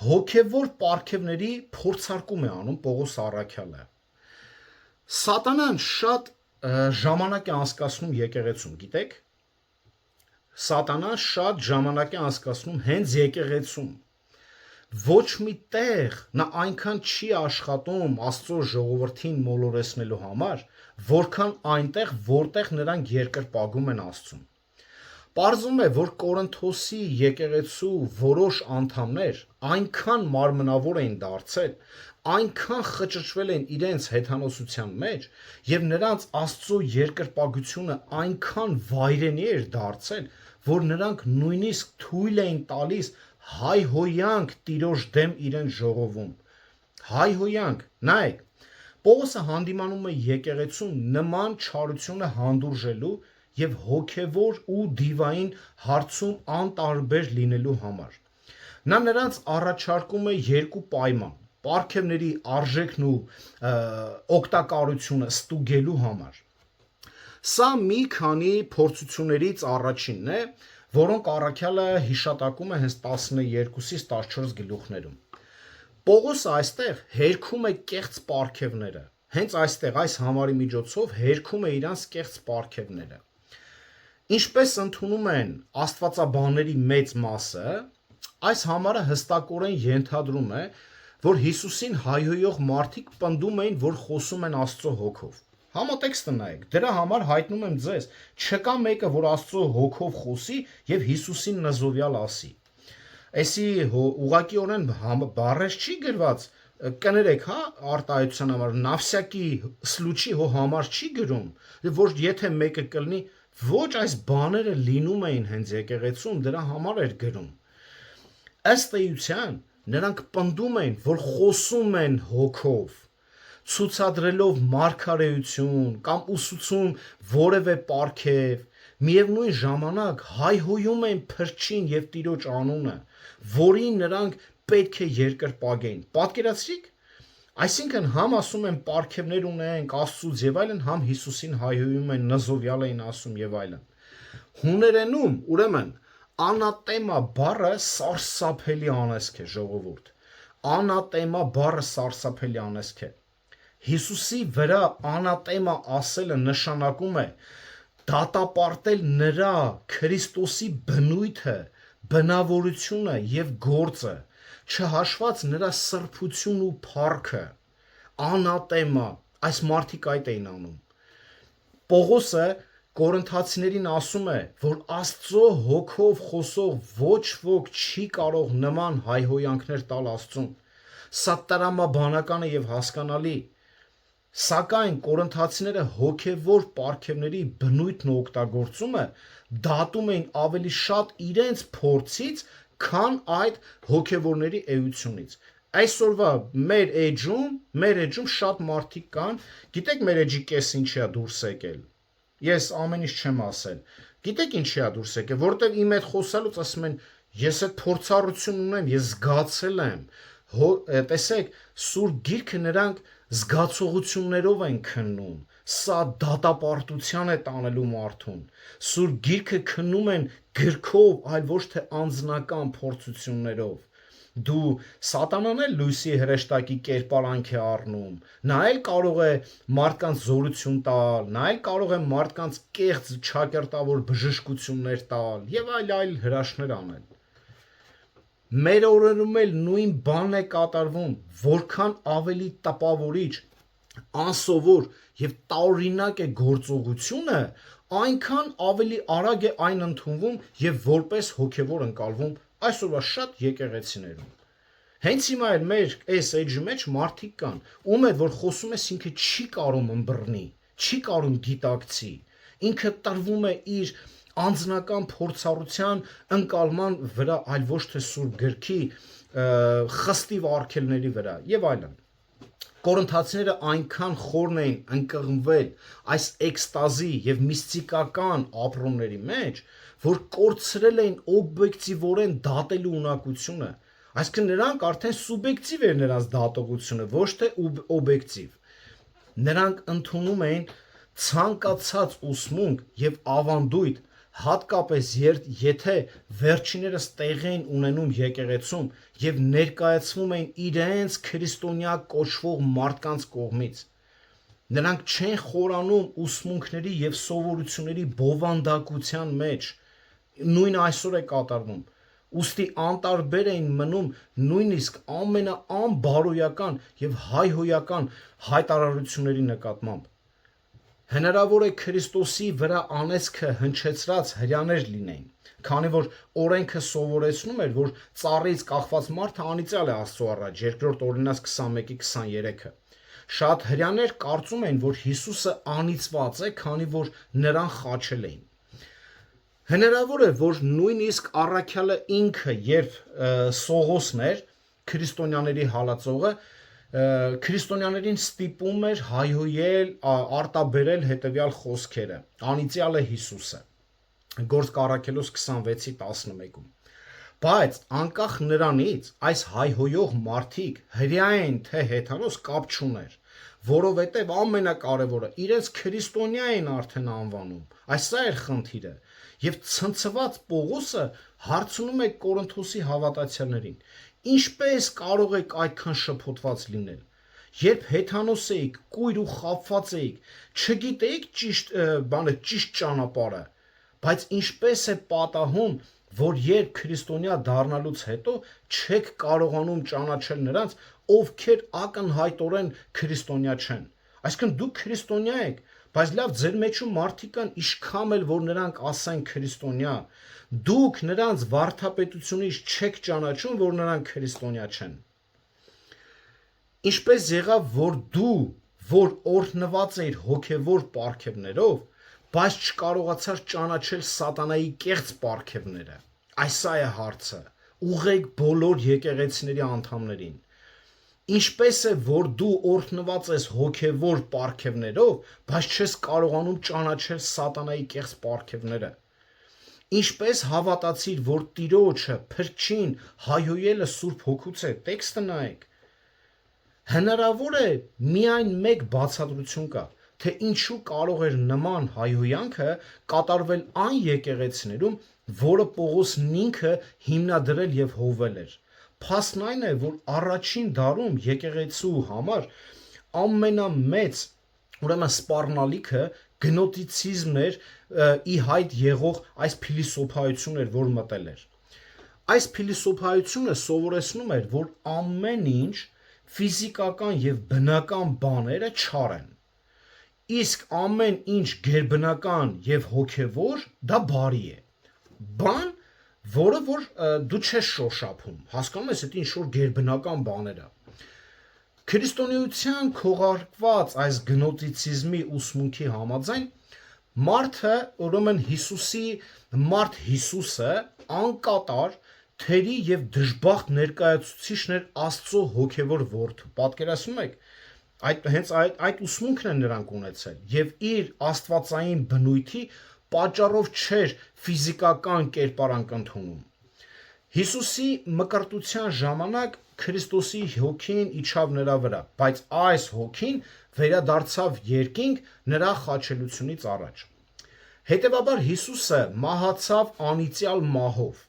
A: հոգևոր պարգևների փորձարկում է անում Պողոս առաքյալը։ Սատանան շատ ժամանակ է անցկացնում եկեղեցում, գիտեք։ Սատանան շատ ժամանակ է անցկացնում հենց եկեղեցում։ Ոչ մի տեղ նա այնքան չի աշխատում Աստծո ժողովրդին մոլորեսնելու համար, որքան այնտեղ, որտեղ նրանք երկրպագում են Աստծուն։ Պարզվում է, որ Կորինթոսի եկեղեցու որոշ անդամներ այնքան մարմնավոր էին դարձել, այնքան խճճվել են իրենց հեթանոսության մեջ եւ նրանց Աստծո երկրպագությունը այնքան վայրենի էր դարձել, որ նրանք նույնիսկ թույլ էին տալիս հայհոյանք Տիրոջ դեմ իրենց ժողովում։ Հայհոյանք, նայեք, Պողոսը հանդիմանում է եկեղեցուն նման չարությունը հանդուրժելու եւ հոգեվոր ու դիվային հարցում անտարբեր լինելու համար։ Նա նրանց առաջարկում է երկու պայման՝ պարգևների արժեքն ու օգտակարությունը ստուգելու համար։ Սա մի քանի փորձություններից առաջինն է, որոնք առաքյալը հիշատակում է հենց 12-ից 14 գլուխներում։ Պողոսը այստեղ հերքում է կեղծ պարգևները, հենց այստեղ այս համարի միջոցով հերքում է իրանց կեղծ պարգևները։ Ինչպես ընդունում են աստվածաբանների մեծ մասը, այս համարը հստակորեն ենթադրում է, որ Հիսուսին հայհոյող մարդիկ պնդում էին, որ խոսում են Աստծո հոգով։ Համատեքստը նայեք, դրա համար հայտնում եմ ձեզ, չկա մեկը, որ Աստծո հոգով խոսի եւ Հիսուսին նզովյալ ասի։ Էսի ուղղակիորեն բառեր չի գրված, կներեք, հա, արտահայտության համար նավսյակի սլուչի համար չի գրում, որ եթե մեկը կլինի, ոչ, այս բաները լինում էին հենց եկեղեցում, դրա համար էր գրում։ Ըստ էության, նրանք պնդում են, որ խոսում են հոգով, ցուցադրելով մարգարեություն կամ ուսուցում որևէ պարգև, միևնույն ժամանակ հայհոյում են փրկին եւ Տիրոջ անունը, որին նրանք պետք է երկրպագեն։ Պատկերացրիք, այսինքն համ ասում են պարգևներ ունենք Աստծուց եւ այլն, համ Հիսուսին հայհոյում են, նզովյալ էին ասում եւ այլն։ Հուներենում, ուրեմն, անատեմա բառը սարսափելի անեզք է, ժողովուրդ։ Անատեմա բառը սարսափելի անեզք է։ Հիսուսի վրա անատեմա ասելը նշանակում է դատապարտել նրա Քրիստոսի բնույթը, բնավորությունը եւ գործը, չհաշված նրա սրբությունն ու փառքը։ Անատեմա, այս մարդիկ այդ էին անում։ Պողոսը Կորինթացիներին ասում է, որ Աստծո հոգով խոսող ոչ ոք չի կարող նման հայհոյանքներ տալ Աստծուն։ Սա տրամաբանական է եւ հասկանալի։ Սակայն կորինթացիները հոգևոր պարգևների բնույթն ու օգտագործումը դատում էին ավելի շատ իրենց փորձից, քան այդ հոգևորների էությունից։ Այսօրվա մեր էջում շատ մարդիկ կան, գիտեք մեր էջի կեսը ինչի է դուրս եկել։ Ես ամեն ինչ չեմ ասել։ Գիտեք ինչի է դուրս եկել, որովհետև իմ հետ խոսալուց ասում են, ես այդ փորձառություն ունեմ, ես զգացել եմ։ Տեսեք, Սուրբ Գիրքը նրանք զգացողություններով են քննում։ Սա դատապարտության է տանելու մարդուն։ Սուրբ Գիրքը քննում են գրքով, այլ ոչ թե անձնական փորձություններով։ Դու սատանան էլ լույսի հրեշտակի կերպարանք է առնում, նա էլ կարող է մարդկանց զորություն տալ, նա էլ կարող է մարդկանց կեղծ չակերտավոր բժշկություններ տալ եւ այլ հրաշքներ անել։ Մեր օրերում էլ նույն բանն է կատարվում, որքան ավելի տպավորիչ, անսովոր եւ տարօրինակ է գործողությունը, այնքան ավելի արագ է այն ընդունվում եւ որպես հոգեվոր ընկալվում այսօրվա շատ եկեղեցիներում։ Հենց հիմա էլ մեր այս էջի մեջ մարդիկ կան, ում հետ որ խոսում ես ինքը չի կարող ըմբռնի, չի կարող գիտակցի, ինքը տրվում է իր անձնական փորձառության ընկալման վրա, այլ ոչ թե Սուրբ Գրքի խստիվ արգելների վրա եւ այլն։ Կորինթացիները այնքան խորն էին ընկղմվել այս էքստազի եւ միստիկական ապրումների մեջ, որ կորցրել էին օբյեկտիվորեն դատելու ունակությունը։ Այսինքն նրանք արդեն սուբյեկտիվ էր նրանց դատողությունը, ոչ թե օբյեկտիվ։ Նրանք ընդունում էին ցանկացած ուսմունք եւ ավանդույթ, հատկապես եթե վերջիներս տեղի էին ունենում եկեղեցում եւ ներկայացվում էին իրենց քրիստոնյա կոչվող մարդկանց կողմից։ Նրանք չեն խորանում ուսմունքների եւ սովորությունների բովանդակության մեջ, նույն այսօր է կատարվում։ Ուստի անտարբեր էին մնում նույնիսկ ամենաանբարոյական եւ հայհոյական հայտարարությունների նկատմամբ։ Հնարավոր է Քրիստոսի վրա անեծքը հնչեցրած հրյաներ լինեին, քանի որ օրենքը սովորեցնում էր, որ ծառից կախված մարդը անիծյալ է Աստծո առաջ, 2 Օրինաց 21:23-ը։ Շատ հրյաներ կարծում էին, որ Հիսուսը անիծված է, քանի որ նրան խաչել էին։ Հնարավոր է, որ նույնիսկ առաքյալը ինքը, երբ Սողոսն էր, քրիստոնյաների հալածողը, քրիստոնյաներին ստիպում էր հայհոյել, արտաբերել հետևյալ խոսքերը. անիծյալ է Հիսուսը։ Գործք առաքելոց 26:11-ում։ Բայց անկախ նրանից այս հայհոյող մարդիկ հրյային թե հեթանոս կապ չուներ, որովհետև ամենակարևորը իրենց քրիստոնյա էին արդեն անվանում։ Այս սա էր խնդիրը։ Եվ ցնցված Պողոսը հարցնում է Կորինթոսի հավատացյալներին. ինչպես կարող եք այդքան շփոթված լինել։ Երբ հեթանոս էիք, կույր ու խաբված էիք, չգիտեիք ճիշտ ճանապարհը, բայց ինչպես է պատահում, որ երբ քրիստոնյա դառնալուց հետո չեք կարողանում ճանաչել նրանց, ովքեր ակնհայտորեն քրիստոնյա չեն։ Այսինքն դուք քրիստոնյա եք, բայց լավ ձեր մեջում մարդիկ կան իշքամ էլ որ նրանք ասեն քրիստոնյա, դուք նրանց վարդապետությունից չեք ճանաչում, որ նրանք քրիստոնյա չեն։ Ինչպես եղավ, որ դու, որ օրհնված էիր հոգևոր պարգևներով, բայց չկարողացար ճանաչել սատանայի կեղծ պարգևները։ Այս է հարցը։ Ուղղեք բոլոր եկեղեցիների անդամներին։ Ինչպես է, որ դու օրհնված ես հոգևոր պարգևներով, բայց չես կարողանում ճանաչել սատանայի կեղծ պարգևները։ Ինչպես հավատացիր, որ Տիրոջը փրկչին հայհոյելը Սուրբ Հոգուց է, տեքստը նայեք։ Հնարավոր է միայն մեկ բացատրություն կա, թե ինչու կարող էր նման հայհոյանքը կատարվել այն եկեղեցիներում, որը Պողոսն ինքը հիմնադրել եւ հովվել էր։ Փաստն այն է, որ առաջին դարում եկեղեցու համար ամենամեծ սպառնալիքը գնոտիցիզմն էր, ի հայտ եղող այս փիլիսոփայությունն էր, որ մտել էր։ Այս փիլիսոփայությունը սովորեցնում էր, որ ամեն ինչ ֆիզիկական եւ բնական բաները չար են, իսկ ամեն ինչ գերբնական եւ հոգեվոր դա բարի է։ Բան, որը որ դու չես շոշափում, հասկանում ես, այդ ինչ որ գերբնական բաներ է։ Քրիստոնեության քողարկված այս գնոտիցիզմի ուսմունքի համաձայն մարդը, ուրեմն Հիսուսը անկատար թերի եւ դժբախտ ներկայացուցիչն էր Աստծո հոգևոր որդու։ Պատկերացնում եք, հենց այդ ուսմունքն են նրանք ունեցել եւ իր աստվածային բնույթի պատճառով չէր ֆիզիկական կերպարանք ընդունում։ Հիսուսի մկրտության ժամանակ Քրիստոսի հոգին իջավ նրա վրա, բայց այս հոգին վերադարձավ երկինք նրա խաչելությունից առաջ։ Հետևաբար Հիսուսը մահացավ անիծյալ մահով,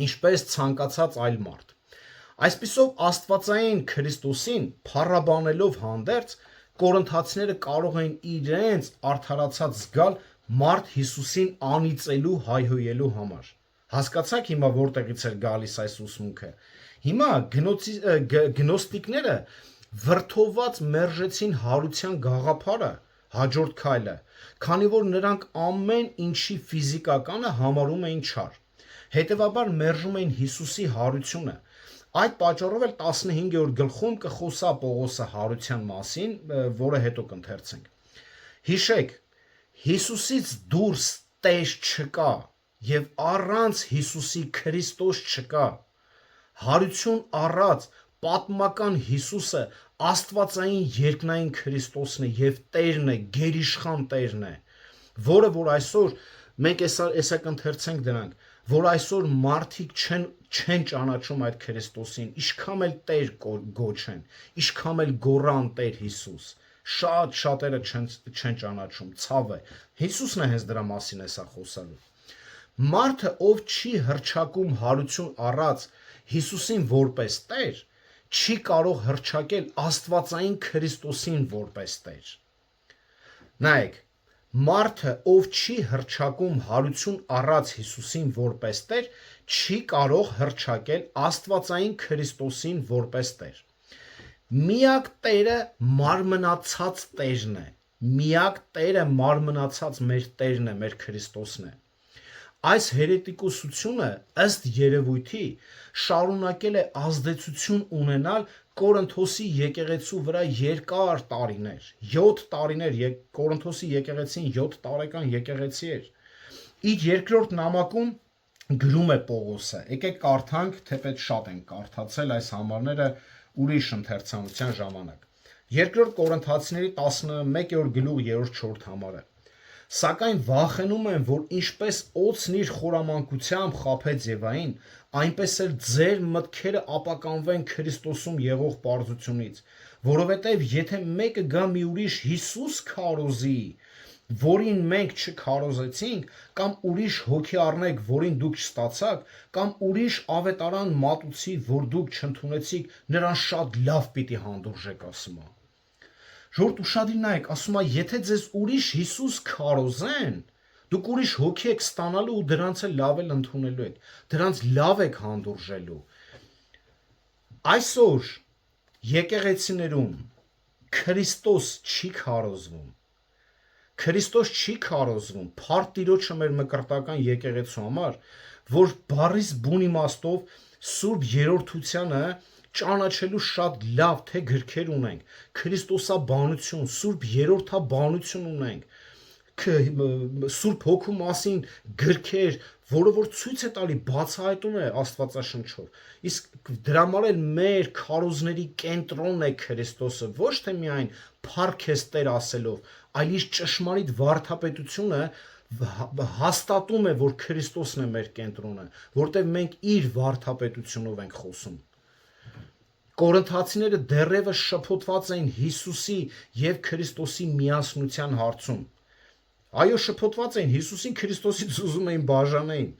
A: ինչպես ցանկացած այլ մարդ։ Այսպիսով Աստվածային Քրիստոսին փառաբանելով հանդերձ կորինթացիները կարող էին իրենց արդարացած զգալ մարդ Հիսուսին անիծելու հայհոյելու համար։ Հասկացաք հիմա որտեղից էր գալիս այս ուսմունքը։ Հիմա գնոստիկները վրթոված մերժեցին հարության գաղափարը, հաջորդ քայլը, քանի որ նրանք ամեն ինչի ֆիզիկականը համարում էին չար։ Հետևաբար մերժում էին Հիսուսի հարությունը։ Այդ պատճառով էլ 15-րդ գլխում կխոսա Պողոսը հարության մասին, որը հետո կընթերցենք։ Հիշեք, Հիսուսից դուրս Տեր չկա եւ առանց Հիսուսի Քրիստոս չկա։ Հարություն առած պատմական Հիսուսը Աստվածային երկնային Քրիստոսն է եւ Տերն է, գերիշխան Տերն է, որը որ այսօր մենք էսա կընթերցենք դրանք, որ այսօր մարդիկ չեն ճանաչում այդ Քրիստոսին, ինչքան էլ Տեր գոչեն, ինչքան էլ գոռան Տեր Հիսուս, շատ շատերը չեն ճանաչում, ցավ է։ Հիսուսն է հենց դրա մասին էսա խոսալու։ Մարդը, ով չի հռչակում հարություն առած Հիսուսին որպես Տեր, չի կարող հռչակել Աստվածային Քրիստոսին որպես Տեր։ Նայեք, մարդը, ով չի հռչակում հարություն առած Հիսուսին որպես Տեր, չի կարող հռչակել Աստվածային Քրիստոսին որպես Տեր։ Միակ Տերը մարմնացած Տերն է։ Միակ Տերը մարմնացած մեր Տերն է, մեր Քրիստոսն է։ Այս հերետիկոսությունը ըստ երևույթի շարունակել է ազդեցություն ունենալ Կորինթոսի եկեղեցու վրա երկար տարիներ, 7 տարիներ, Կորինթոսի եկեղեցին 7 տարեկան եկեղեցի էր։ Իր երկրորդ նամակում գրում է Պողոսը, եկեք կարդանք, թեպետ շատ ենք կարդացել այս համարները ուրիշ ընթերցանության ժամանակ։ Երկրորդ Կորինթացիների 11-րդ գլուխ 3-4 համարը։ Սակայն վախենում եմ, որ ինչպես օձն իր խորամանկությամբ խաբեց Եվային, այնպես էլ ձեր մտքերը ապականվեն Քրիստոսում եղող պարզությունից, որովհետև եթե մեկը գա մի ուրիշ Հիսուս քարոզի, որին մենք չքարոզեցինք, կամ ուրիշ հոգի առնեք, որին դուք չստացաք, կամ ուրիշ ավետարան մատուցի, որ դուք չընդունեցիք, նրան շատ լավ պիտի հանդուրժեք, ասում է։ Ժողովուրդ ուշադիր նայեք, ասում է, եթե ձեզ ուրիշ Հիսուս քարոզեն, դուք ուրիշ հոգի եք ստանալու ու դրանց էլ լավ էլ ընդունելու եք, դրանց լավ եք հանդուրժելու։ Այսօր եկեղեցիներում Քրիստոս չի քարոզվում։ Քրիստոս չի քարոզվում փառք Տիրոջը մեր մկրտական եկեղեցու համար, որ բառից բուն իմաստով Սուրբ Երրորդությանը ճանաչելու շատ լավ թե գրքեր ունենք, Քրիստոսաբանություն, Սուրբ Երրորդաբանություն ունենք, Սուրբ Հոգու մասին գրքեր, որը որ ցույց է տալի, բացահայտում է Աստվածաշնչով։ Իսկ դրա համար էլ մեր քարոզների կենտրոնն է Քրիստոսը, ոչ թե միայն փառք ես Տեր ասելով, այլից ճշմարիտ վարդապետությունը հաստատում է, որ Քրիստոսն է մեր կենտրոնը, որտեղ մենք իր վարդապետությունով ենք խոսում։ Կորինթացիները դեռևս շփոթված էին Հիսուսի եւ Քրիստոսի միասնության հարցում։ Այո, շփոթված էին, Հիսուսին Քրիստոսից ուզում էին բաժանեին։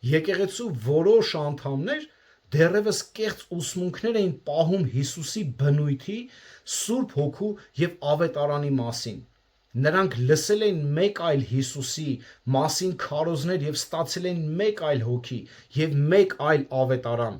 A: Եկեղեցու որոշ անդամներ դեռևս կեղծ ուսմունքներ էին պահում Հիսուսի բնույթի, Սուրբ Հոգու եւ ավետարանի մասին։ Նրանք լսել էին մեկ այլ Հիսուսի մասին քարոզներ եւ ստացել էին մեկ այլ հոգի եւ մեկ այլ ավետարան։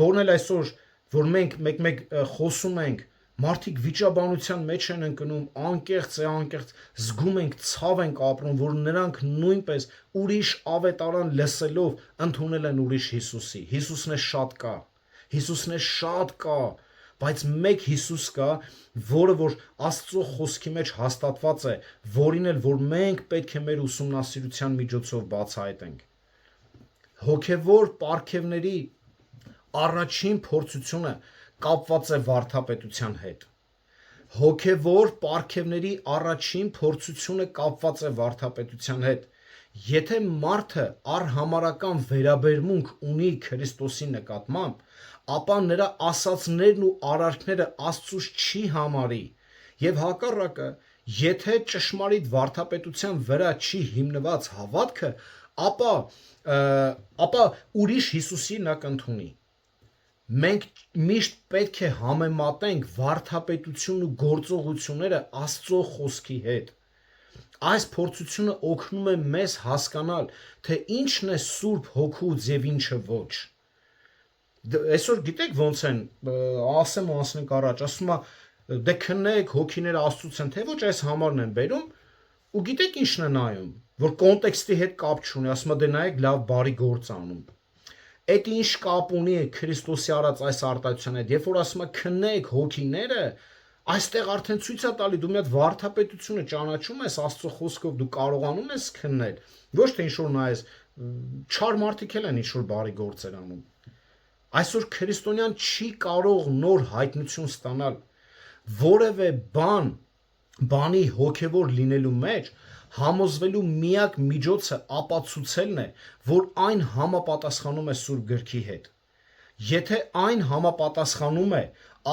A: Որն էլ այսօր, որ մենք մեկ-մեկ խոսում ենք, մարդիկ վիճաբանության մեջ են ընկնում, անկեղծ է, անկեղծ, զգում ենք, ցավ ենք ապրում, որ նրանք նույնպես ուրիշ ավետարան լսելով ընդունել են ուրիշ Հիսուսի։ Հիսուսն է շատ կա, Հիսուսն է շատ կա, բայց մեկ Հիսուս կա, որը որ Աստծո խոսքի մեջ հաստատված է, որին էլ որ մենք պետք է մեր ուսումնասիրության միջոցով բացահայտենք։ Հոգևոր պարգևների առաջին փորձությունը կապված է վարդապետության հետ։ Հոգևոր պարգևների առաջին փորձությունը կապված է վարդապետության հետ։ Եթե մարդը առհամարական վերաբերմունք ունի Քրիստոսի նկատմամբ, ապա նրա ասացներն ու արարքները Աստծուց չի համարի, եւ հակառակը, եթե ճշմարիտ վարդապետության վրա չի հիմնված հավատքը, ապա ուրիշ Հիսուսի նա կընդունի։ Մենք միշտ պետք է համեմատենք վարդապետությունն ու գործողությունները Աստծո խոսքի հետ։ Այս փորձությունը օգնում է մեզ հասկանալ, թե ինչն է Սուրբ Հոգուց եւ ինչը ոչ։ Այսօր գիտեք ոնց են, ասեմ ու ասենք առաջ, ասում է, դե քննեք հոգիները Աստծուց են, թե ոչ այս համարն են բերում, ու գիտեք ինչն է նայում, որ կոնտեքստի հետ կապ չունի, ասում է, դե նայեք լավ բարի գործ անում։ Այդ ինչ կապ ունի Քրիստոսի արած այս արտահայտության հետ, երբ որ ասում է քննեք հոգիները, այստեղ արդեն ցույց է տալի դու մի հատ վարդապետությունը ճանաչում ես Աստծո խոսքով, դու կարողանում ես քննել, ոչ թե ինչ որ նայես, չար մարդիկ էլ են ինչ որ բարի գործեր անում։ Այսօր քրիստոնյան չի կարող նոր հայտնություն ստանալ, որևէ բանի հոգևոր լինելու մեջ համոզվելու միակ միջոցը ապացուցելն է, որ այն համապատասխանում է Սուրբ Գրքի հետ։ Եթե այն համապատասխանում է,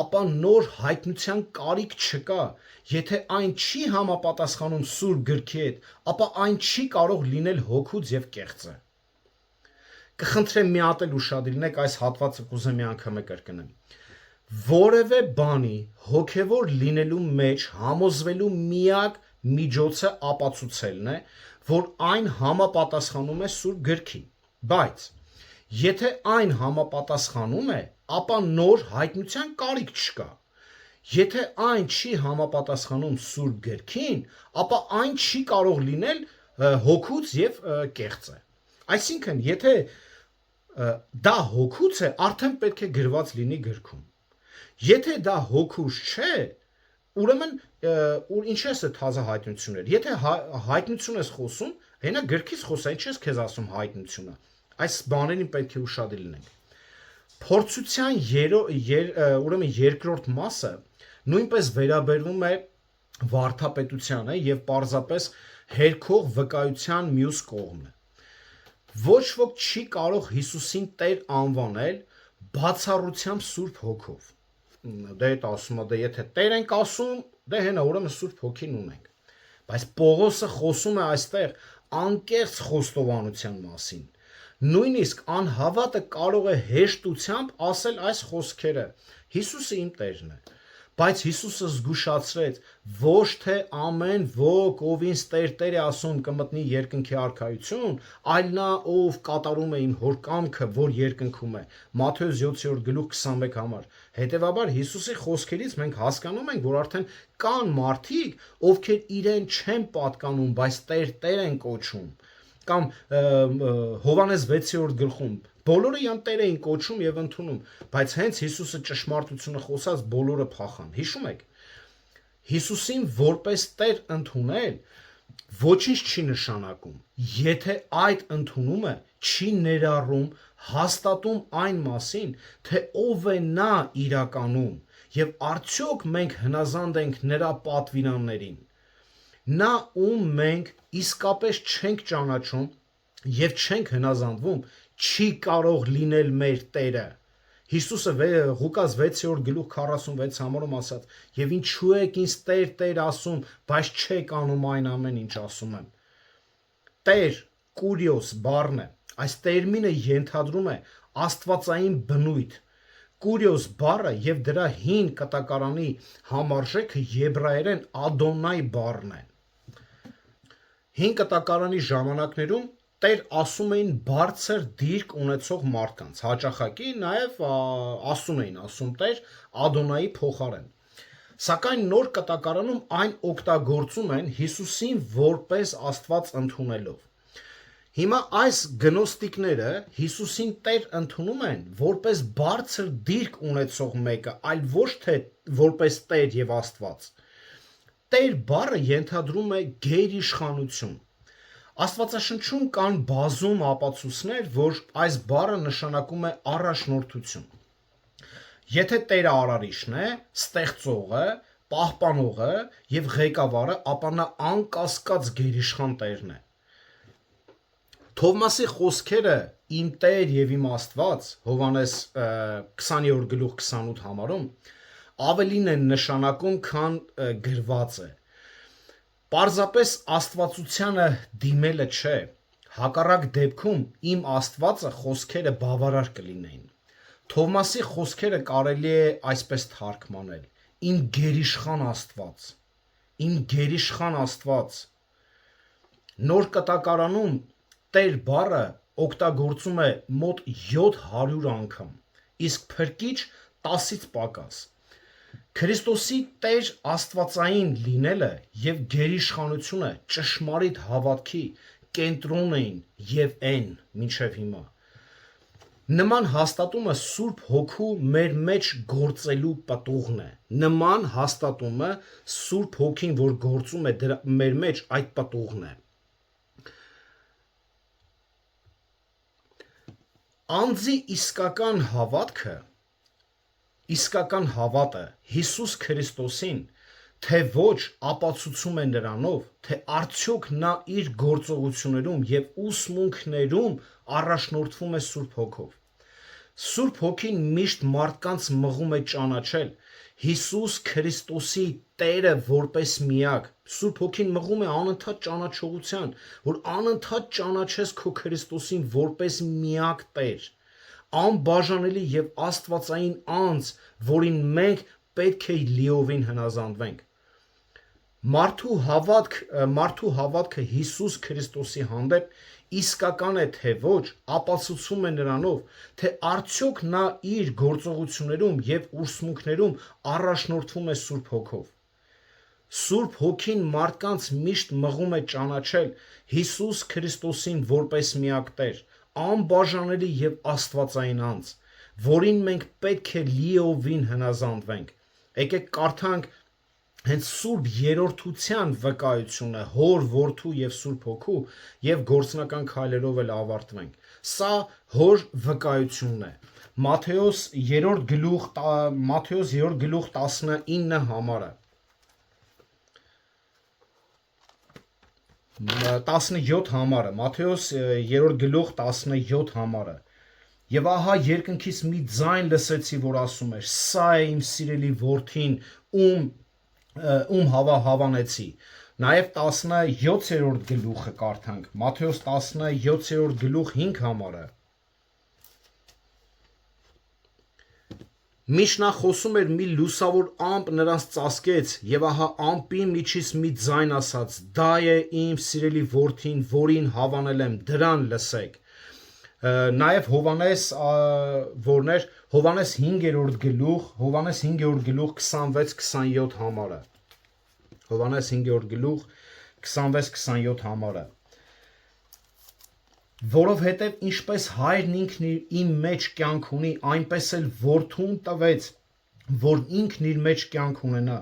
A: ապա նոր հայտնության կարիք չկա։ Եթե այն չի համապատասխանում Սուրբ Գրքի հետ, ապա այն չի կարող լինել հոգուց եւ կեղծը։ Կխնդրեմ մի հատ էլ ուշադրինեք այս հատվածը կուզեմ մի անգամ կրկնեմ։ Որևէ բանի հոգևոր լինելու մեջ համոզվելու միակ միջոցը ապացուցելն է, որ այն համապատասխանում է Սուրբ Գրքին, բայց եթե այն համապատասխանում է, ապա նոր հայտնության կարիք չկա։ Եթե այն չի համապատասխանում Սուրբ Գրքին, ապա այն չի կարող լինել հոգուց եւ կեղծը։ Այսինքն, եթե դա հոգուց է, արդեն պետք է գրված լինի գրքում։ Եթե դա հոգուց չէ, ուրեմն ինչ ես այդ հազա հայտնություններ։ Եթե հայտնություն ես խոսում, հենա գրքից խոսա, ինչ ես քեզ ասում հայտնությունը։ Այս բաներին պետք է ուշադիր լինենք։ Փորձության ուրեմն երկրորդ մասը նույնպես վերաբերվում է վարդապետությանը եւ պարզապես հերքող վկայության մյուս կողմը։ Ոչ ոք չի կարող Հիսուսին Տեր անվանել բացառությամբ Սուրբ Հոգով։ Դե այդ ասում է, դե եթե Տեր ենք ասում, դե հենա ուրեմն Սուրբ Հոգին ունենք։ Բայց Պողոսը խոսում է այստեղ անկեղծ խոստովանության մասին։ Նույնիսկ անհավատը կարող է հեշտությամբ ասել այս խոսքերը. Հիսուսը իմ Տերն է։ Բայց Հիսուսը զգուշացրեց, ոչ թե ամեն ոք, ով ինձ Տեր է ասում, կմտնի երկնքի արքայություն, այլ նա, ով կատարում է իմ Հոր կամքը, որ երկնքում է։ Մատթեոս 7:21 համար։ Հետևաբար Հիսուսի խոսքերից մենք հասկանում ենք, որ արդեն կան մարդիկ, ովքեր իրեն չեն պատկանում, բայց Տեր են կոչում։ Կամ Հովհաննես 6-րդ գլխում բոլորը իրան Տեր էին կոչում եւ ընդունում, բայց հենց Հիսուսը ճշմարտությունը խոսած բոլորը փախան։ Հիշում եք։ Հիսուսին որպես Տեր ընդունել ոչինչ չի նշանակում, եթե այդ ընդունումը չի ներառում հաստատում այն մասին, թե ով է նա իրականում եւ արդյոք մենք հնազանդ ենք նրա պատվիրաններին։ Նա, ում մենք իսկապես չենք ճանաչում եւ չենք հնազանդվում, չի կարող լինել մեր Տերը։ Հիսուսը Ղուկաս 6:46 համարում ասաց. «Եվ ինչու եք ինձ Տեր ասում, բայց չեք անում այն ամեն ինչ ասում եմ»։ Տեր, կուրիոս բառն է։ Այս տերմինը ենթադրում է աստվածային բնույթ։ Կուրիոս բառը եւ դրա հին կտակարանի համարժեքը եբրայերեն Ադոնայ բառն է։ Հին կտակարանի ժամանակներում Տեր ասում էին բարձր դիրք ունեցող մարդկանց, հաճախակի նաև ասում էին Տեր Ադոնայի փոխարեն։ Սակայն նոր կտակարանում այն օգտագործում են Հիսուսին որպես Աստված ընդունելով։ Հիմա այս գնոստիկները Հիսուսին Տեր ընդունում են որպես բարձր դիրք ունեցող մեկը, այլ ոչ թե որպես Տեր եւ Աստված։ Տեր բառը ենթադրում է գերիշխանություն։ Աստվածաշնչում կան բազում ապացույցներ, որ այս բառը նշանակում է առաջնորդություն։ Եթե Տերը արարիչն է, ստեղծողը, պահպանողը եւ ղեկավարը, ապա նա անկասկած գերիշխան Տերն է։ Թովմասի խոսքերը «Իմ Տեր եւ իմ Աստված» Հովհաննես 20:28 համարում ավելին են նշանակում, քան գրված է։ Պարզապես Աստվածությանը դիմելը չէ, հակառակ դեպքում իմ Աստվածը խոսքերը բավարար կլինեին։ Թովմասի խոսքերը կարելի է այսպես թարգմանել. իմ գերիշխան Աստված, իմ գերիշխան Աստված։ Նոր կտակարանում Տեր բառը օգտագործում է մոտ 700 անգամ, իսկ փրկիչ 10-ից պակաս։ Քրիստոսի Տեր Աստվածային լինելը եւ գերիշխանությունը ճշմարիտ հավատքի կենտրոնն էին եւ են մինչեւ հիմա։ Նման հաստատումը Սուրբ Հոգու մեր մեջ գործելու պտուղն է։ Նման հաստատումը Սուրբ Հոգին, որ գործում է մեր մեջ, այդ պտուղն է։ Անձի իսկական հավատը Հիսուս Քրիստոսին թե ոչ ապացուցում է նրանով, թե արդյոք նա իր գործողություններում եւ ուսմունքներում առաջնորդվում է Սուրբ Հոգով։ Սուրբ Հոգին միշտ մարդկանց մղում է ճանաչել Հիսուս Քրիստոսի Տերը որպես միակ։ Սուրբ Հոգին մղում է անընդհատ ճանաչողության, որ անընդհատ ճանաչես քո Քրիստոսին որպես միակ Տեր, անբաժանելի եւ աստվածային անձ, որին մենք պետք է լիովին հնազանդվենք։ Մարդու հավատքը Հիսուս Քրիստոսի հանդեպ իսկական է թե ոչ, ապացուցում է նրանով, թե արդյոք նա իր գործողություններում եւ ուսմունքներում առաջնորդվում է Սուրբ Հոգով։ Սուրբ Հոգին մարդկանց միշտ մղում է ճանաչել Հիսուս Քրիստոսին որպես միակ Տեր, անբաժանելի եւ աստվածային անձ, որին մենք պետք է լիովին հնազանդվենք։ Եկեք կարդանք հենց Սուրբ Երրորդության վկայությունը Հոր, Որդու եւ Սուրբ Հոգու եւ գործնական քայլերով էլ ավարտվենք։ Սա Հոր վկայությունն է։ Մատթեոս 3 գլուխ 19 համարը 17 համարը, Մատթեոս 3 գլուխ 17 համարը։ Եվ ահա երկնքից մի ձայն լսեցի, որ ասում էր. «Սա է իմ սիրելի որդին, ում հավանեցի»։ Նաև 17-րդ գլուխը կարդանք, Մատթեոս 17-րդ գլուխ 5 համարը։ Միշտ նա խոսում էր, մի լուսավոր ամպ նրանց ծածկեց, եւ ահա ամպի միջից մի ձայն ասաց. «Դա է իմ սիրելի որդին, որին հավանել եմ, դրան լսեք»։ Նաև Հովհաննես, որն էր Հովհաննես 5-րդ գլուխ 26-27 համարը։ Հովհաննես 5-րդ գլուխ 26-27 համարը։ Որովհետև ինչպես հայրն ինքն իմ մեջ կյանք ունի, այնպես էլ որդուն տվեց, որ ինքն իր մեջ կյանք ունենա,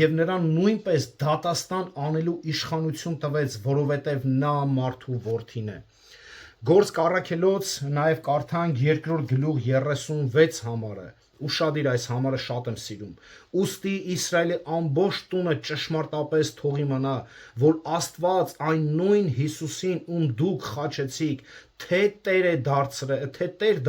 A: եւ նրան նույնպես դատաստան անելու իշխանություն տվեց, որովհետև նա մարդու որդին է։ Գործք առաքելոց նաև կարդանք 2-րդ գլուխ 36 համարը։ Ուշադիր, այս համարը շատ եմ սիրում։ Ուստի Իսրայելի ամբողջ տունը ճշմարտապես թող իմանա, որ Աստված այն նույն Հիսուսին, ում դուք խաչեցիք, թե Տեր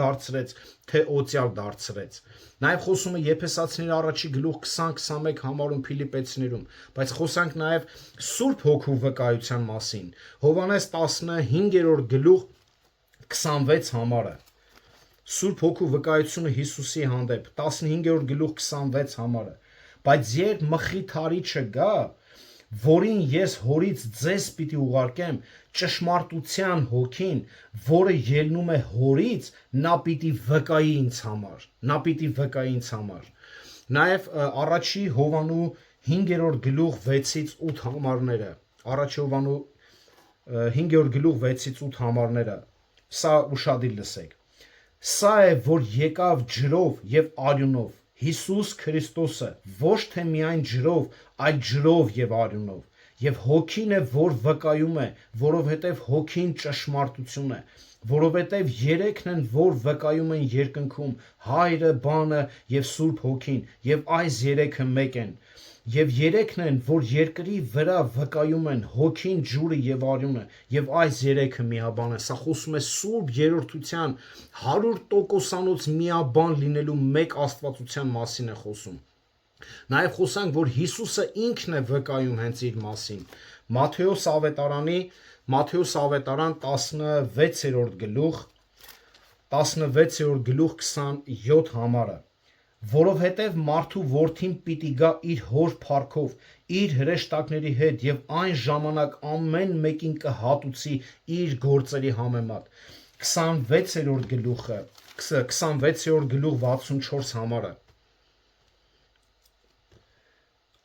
A: դարձրեց, թե օծյալ դարձրեց։ Նաև խոսում է Եփեսացիների առաջի գլուխ 20-21 համարում Փիլիպեցիներում, բայց խոսանք նաև Սուրբ Հոգու վկայության մասին։ Հովհաննես 15-րդ գլուխ 26 համարը։ Սուրբ Հոգու վկայությունը Հիսուսի հանդեպ 15-րդ գլուխ 26 համարը։ Բայց երբ Մխիթարիչը գա, որին ես հորից ձեզ պիտի ուղարկեմ, ճշմարտության հոգին, որը ելնում է հորից, նա պիտի վկայի ինձ համար։ Նաև առաջի Հովանու 5-րդ գլուխ 6-ից 8 համարները, առաջի Հովանու 5-րդ գլուխ 6-ից 8 համարները, սա ուշադիր լսեք։ Սա է, որ եկավ ջրով եւ արյունով, Հիսուս Քրիստոսը, ոչ թե միայն ջրով, այլ ջրով եւ արյունով, եւ հոգին է, որ վկայում է, որովհետեւ հոգին ճշմարտություն է, որովհետեւ երեքն են, որ վկայում են երկնքում, Հայրը, Բանը եւ Սուրբ Հոգին, եւ այս երեքը մեկ են։ Եվ երեքն են, որ երկրի վրա վկայում են, հոգին, ջուրը եւ արյունը, եւ այս երեքը միաբան են։ Սա խոսում է Սուրբ Երրորդության 100%-անոց միաբան լինելու մեկ Աստվածության մասին է խոսում։ Նաև խոսանք, որ Հիսուսը ինքն է վկայում հենց իր մասին։ Մատթեոս ավետարան 16-րդ գլուխ 27 համարը։ Որովհետև մարդու որդին պիտի գա իր հոր փառքով, իր հրեշտակների հետ, եւ այն ժամանակ ամեն մեկին կհատուցի իր գործերի համեմատ։ 26-րդ գլուխ 64 համարը։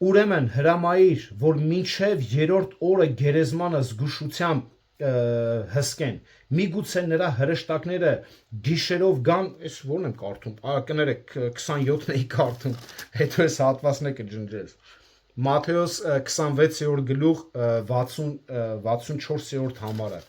A: Ուրեմն հրամայիր, որ մինչև երրորդ օրը գերեզմանը զգուշությամբ հսկեն, միգուցե նրա հրեշտակները գիշերով գան, այս ո՞րն եմ կարդում, կներեք 27-ն էի կարդում, հետո այս հատվածն է կջնջես։ Մատթեոս 26-րդ գլուխ 64-րդ համարը։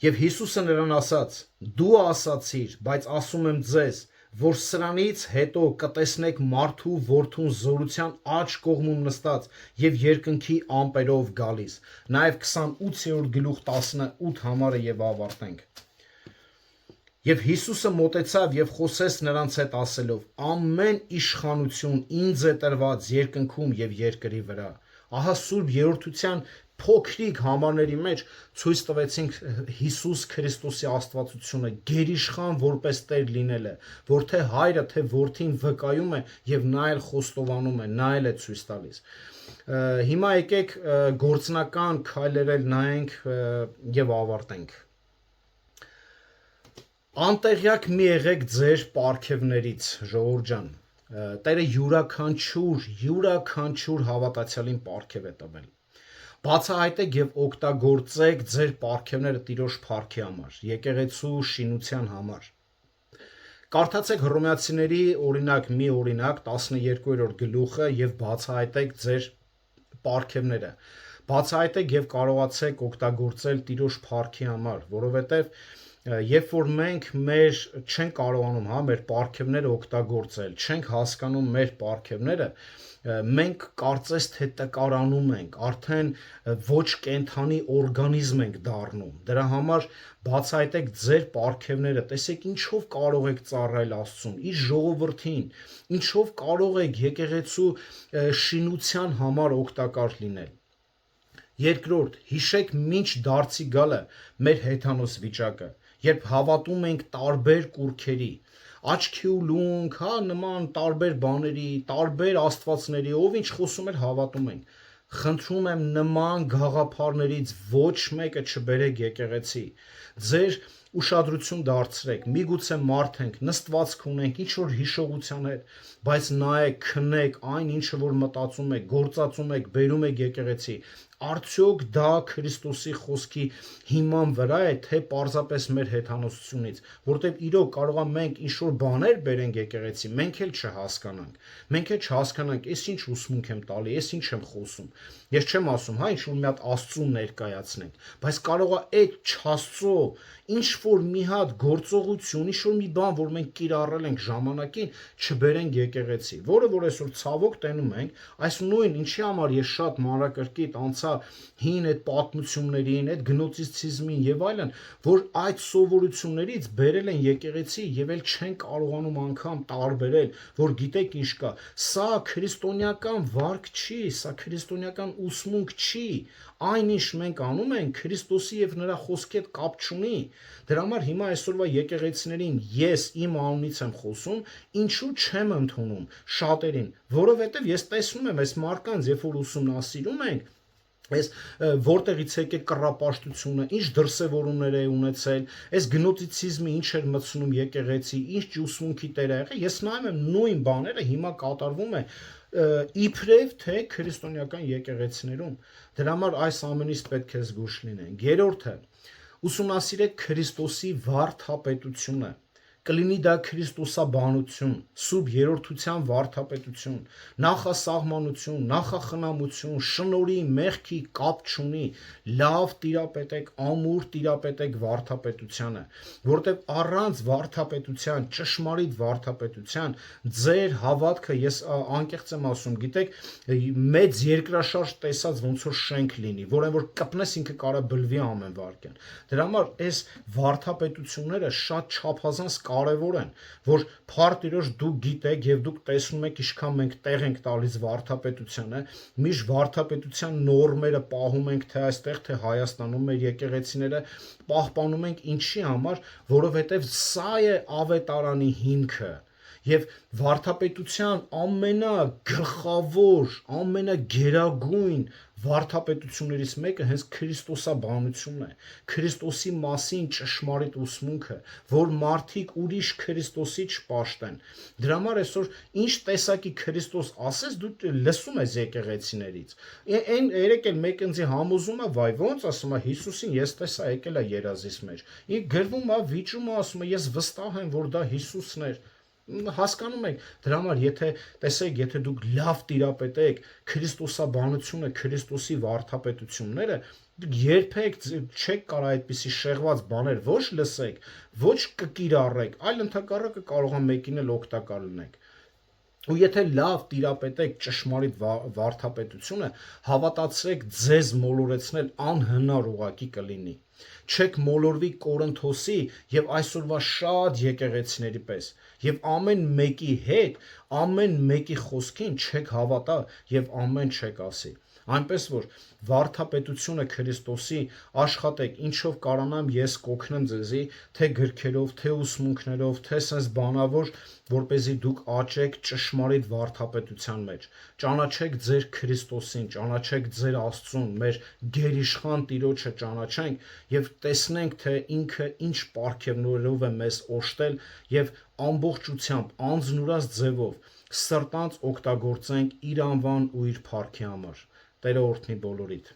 A: Եվ Հիսուսը նրան ասաց. «Դու ասացիր, բայց ասում եմ ձեզ, որ սրանից հետո կտեսնեք մարդու որդուն զորության աջ կողմում նստած եւ երկնքի ամպերով գալիս»։ Նաեւ 28-րդ գլուխ 18 համարը եւ ավարտենք։ Եվ Հիսուսը մոտեցավ եւ խոսեց նրանց հետ ասելով. «Ամեն իշխանություն ինձ է տրված երկնքում եւ երկրի վրա»։ Ահա Սուրբ Երրորդության փոքրիկ համարների մեջ ցույց տվեցինք Հիսուս Քրիստոսի աստվածությունը, գերիշխան որպես Տեր լինելը, որ թե Հայրը, թե Որդին վկայում է եւ նա էլ խոստովանում է, նա էլ է ցույց տալիս։ Հիմա եկեք գործնական քայլեր նայենք եւ ավարտենք։ Անտեղյակ մի եղեք ձեր պարգևներից, ժողովուրդ ջան։ Տերը յուրաքանչյուր հավատացյալին պարգև է տվել։ Բացահայտեք եւ օգտագործեք ձեր պարգևները Տիրոջ փառքի համար, եկեղեցու շինության համար։ Կարդացեք Հռոմեացիների մի օրինակ 12-րդ գլուխը եւ բացահայտեք ձեր պարգևները։ Բացահայտեք եւ կարողացեք օգտագործել Տիրոջ փառքի համար, որովհետեւ երբ որ մենք չենք կարողանում մեր պարգևները օգտագործել, չենք հասկանում մեր պարգևները, մենք կարծես թե տկարանում ենք, արդեն ոչ կենդանի օրգանիզմ ենք դառնում։ Դրա համար բացահայտեք ձեր պարգևները, տեսեք ինչով կարող եք ծառայել Աստծուն, իր ժողովրդին, ինչով կարող եք եկեղեցու շինության համար օգտակար լինել։ Երկրորդ, հիշեք մինչ դարձի գալը մեր հեթանոս վիճակը, երբ հավատում ենք տարբեր կուռքերի, աչքի ու լունգ, նման տարբեր բաների, տարբեր աստվածների, ով ինչ խոսում էր հավատում ենք։ Խնդրում եմ նման գաղափարներից ոչ մեկը չբերեք եկեղեցի։ Ձեր ուշադրություն դարձրեք, միգուցե մարդ ենք, նստվածք ունենք, ինչ որ հիշողության հետ, բայց նայեք, քնեք այն ինչը որ մտածում եք, գործածում եք, բերում եք եկեղեցի, արդյոք դա Քրիստոսի խոսքի հիման վրա է, թե պարզապես մեր հեթանոսությունից, որտեղ իրոք կարող է մենք ինչ-որ բաներ բերենք եկեղեցի, մենք էլ չհասկանանք, ես ինչ ուսմունք եմ տալի, ես ինչ եմ խոսում, ես չեմ ասում, ինչ-որ մի հատ Աստծուն ներկայացնենք, բայց կարող է այդ չաստծո ինչ-որ մի հատ գործողություն, ինչ-որ մի բան, որ մենք կիրառել ենք ժամանակին, չբերենք եկեղեցի, որը որ այսօր ցավոք տենում ենք, այս նույն ինչի համար ես շատ մանրակրկիտ անցա հին այդ պատմություններին, այդ գնոցիցիզմին եւ այլն, որ այդ սովորություններից բերել են եկեղեցի եւ էլ չեն կարողանում անգամ տարբերել, որ գիտեք ինչ կա, սա քրիստոնեական վարք չի, սա քրիստոնեական ուսմունք չի, այնինչ մենք անում ենք Քրիստոսի եւ նրա խոսքի հետ կապ չունի։ Դրա համար հիմա այսօրվա եկեղեցիներին ես իմ անունից եմ խոսում, ինչու չեմ ընդունում շատերին, որովհետեւ ես տեսնում եմ այս մարդկանց, երբ որ ուսումնասիրում ենք, այս որտեղից եկե կռապաշտությունը, ինչ դրսևորումներ է ունեցել, այս գնոտիցիզմը ինչ էր մտցնում եկեղեցի, ինչ ուսմունքի տեր է եղել, ես նայում եմ նույն բաները հիմա կատարվում է իբրև թե քրիստոնեական եկեղեցիներում։ Դրա համար այս ամենից պետք է զգույշ լինենք։ Երրորդը, ուսումնասիրեք Քրիստոսի վարդապետությունը։ Կլինի դա քրիստոսաբանություն, սուրբ երրորդության վարդապետություն, նախասահմանություն, նախախնամություն, շնորհի, մեղքի կապ չունի, լավ տիրապետեք, ամուր տիրապետեք վարդապետությանը, որտեղ առանց վարդապետության, ճշմարիտ վարդապետության, ձեր հավատքը, ես անկեղծ եմ ասում, գիտեք, մեծ երկրաշարժ տեսած ոնց որ շենք լինի, որն որ կպնես ինքը կարա բլվի ամեն վարքյան։ Դրա համար այս վարդապետությունները շատ չափազանց կարևոր են, որ փառք Տիրոջ դուք գիտեք եւ դուք տեսնում եք ինչքան մենք տեղ ենք տալիս վարդապետությանը, միշտ վարդապետության նորմերը պահում ենք թե այստեղ, թե Հայաստանում մեր եկեղեցիները պահպանում ենք ինչի համար, որովհետեւ սա է ավետարանի հիմքը։ Եվ վարդապետության ամենագլխավոր, ամենագերագույն վարդապետություններից մեկը հենց քրիստոսաբանությունն է, Քրիստոսի մասին ճշմարիտ ուսմունքը, որ մարդիկ ուրիշ Քրիստոսի չպաշտեն։ Դրա համար այսօր ինչ տեսակի Քրիստոս ասես դու լսում ես եկեղեցիներից։ Այն երեք էլ մեկնձի համոզում է, վայ ոնց ասում է Հիսուսին ես տեսա եկել է երազիս մեջ։ Ինք գրվում է, վիճում է, ասում է ես վստահ եմ, որ դա Հիսուսն էր։ Հասկանում եք, դրա համար տեսեք, եթե դուք լավ տիրապետեք քրիստոսաբանությունը, Քրիստոսի վարդապետությունները, դուք երբեք չեք կարող այդպիսի շեղված բաներ ոչ լսեք, ոչ կկիրառեք, այլ ընդհակառակը կարող է մեկին էլ օգտակար լինեք։ Ու եթե լավ տիրապետեք ճշմարիտ վարդապետությունը, հավատացրեք, ձեզ մոլորեցնել անհնար ուղղակի կլինի։ Չեք մոլորվի Կորինթոսի եւ այսօրվա շատ եկեղեցիների պես եւ ամեն մեկի հետ, ամեն մեկի խոսքին չեք հավատա եւ ամեն չեք ասի։ Այնպես որ վարդապետությունը Քրիստոսի աշխատեք, ինչով կարանամ ես կօգնեմ ձեզի, թե գրքերով, թե ուսմունքներով, թե sense բանավոր, որպեսզի դուք աճեք ճշմարիտ վարդապետության մեջ։ Ճանաչեք ձեր Քրիստոսին, ճանաչեք ձեր Աստծուն, մեր գերիշխան Տիրոջը ճանաչենք եւ տեսնենք, թե ինքը ինչ պարգևներով է մեզ օժտել եւ ամբողջությամբ, անձնուրաց ձևով սրտանց օգտագործենք իր անվան ու իր փառքի համար։ Տերը օրհնի բոլորիդ։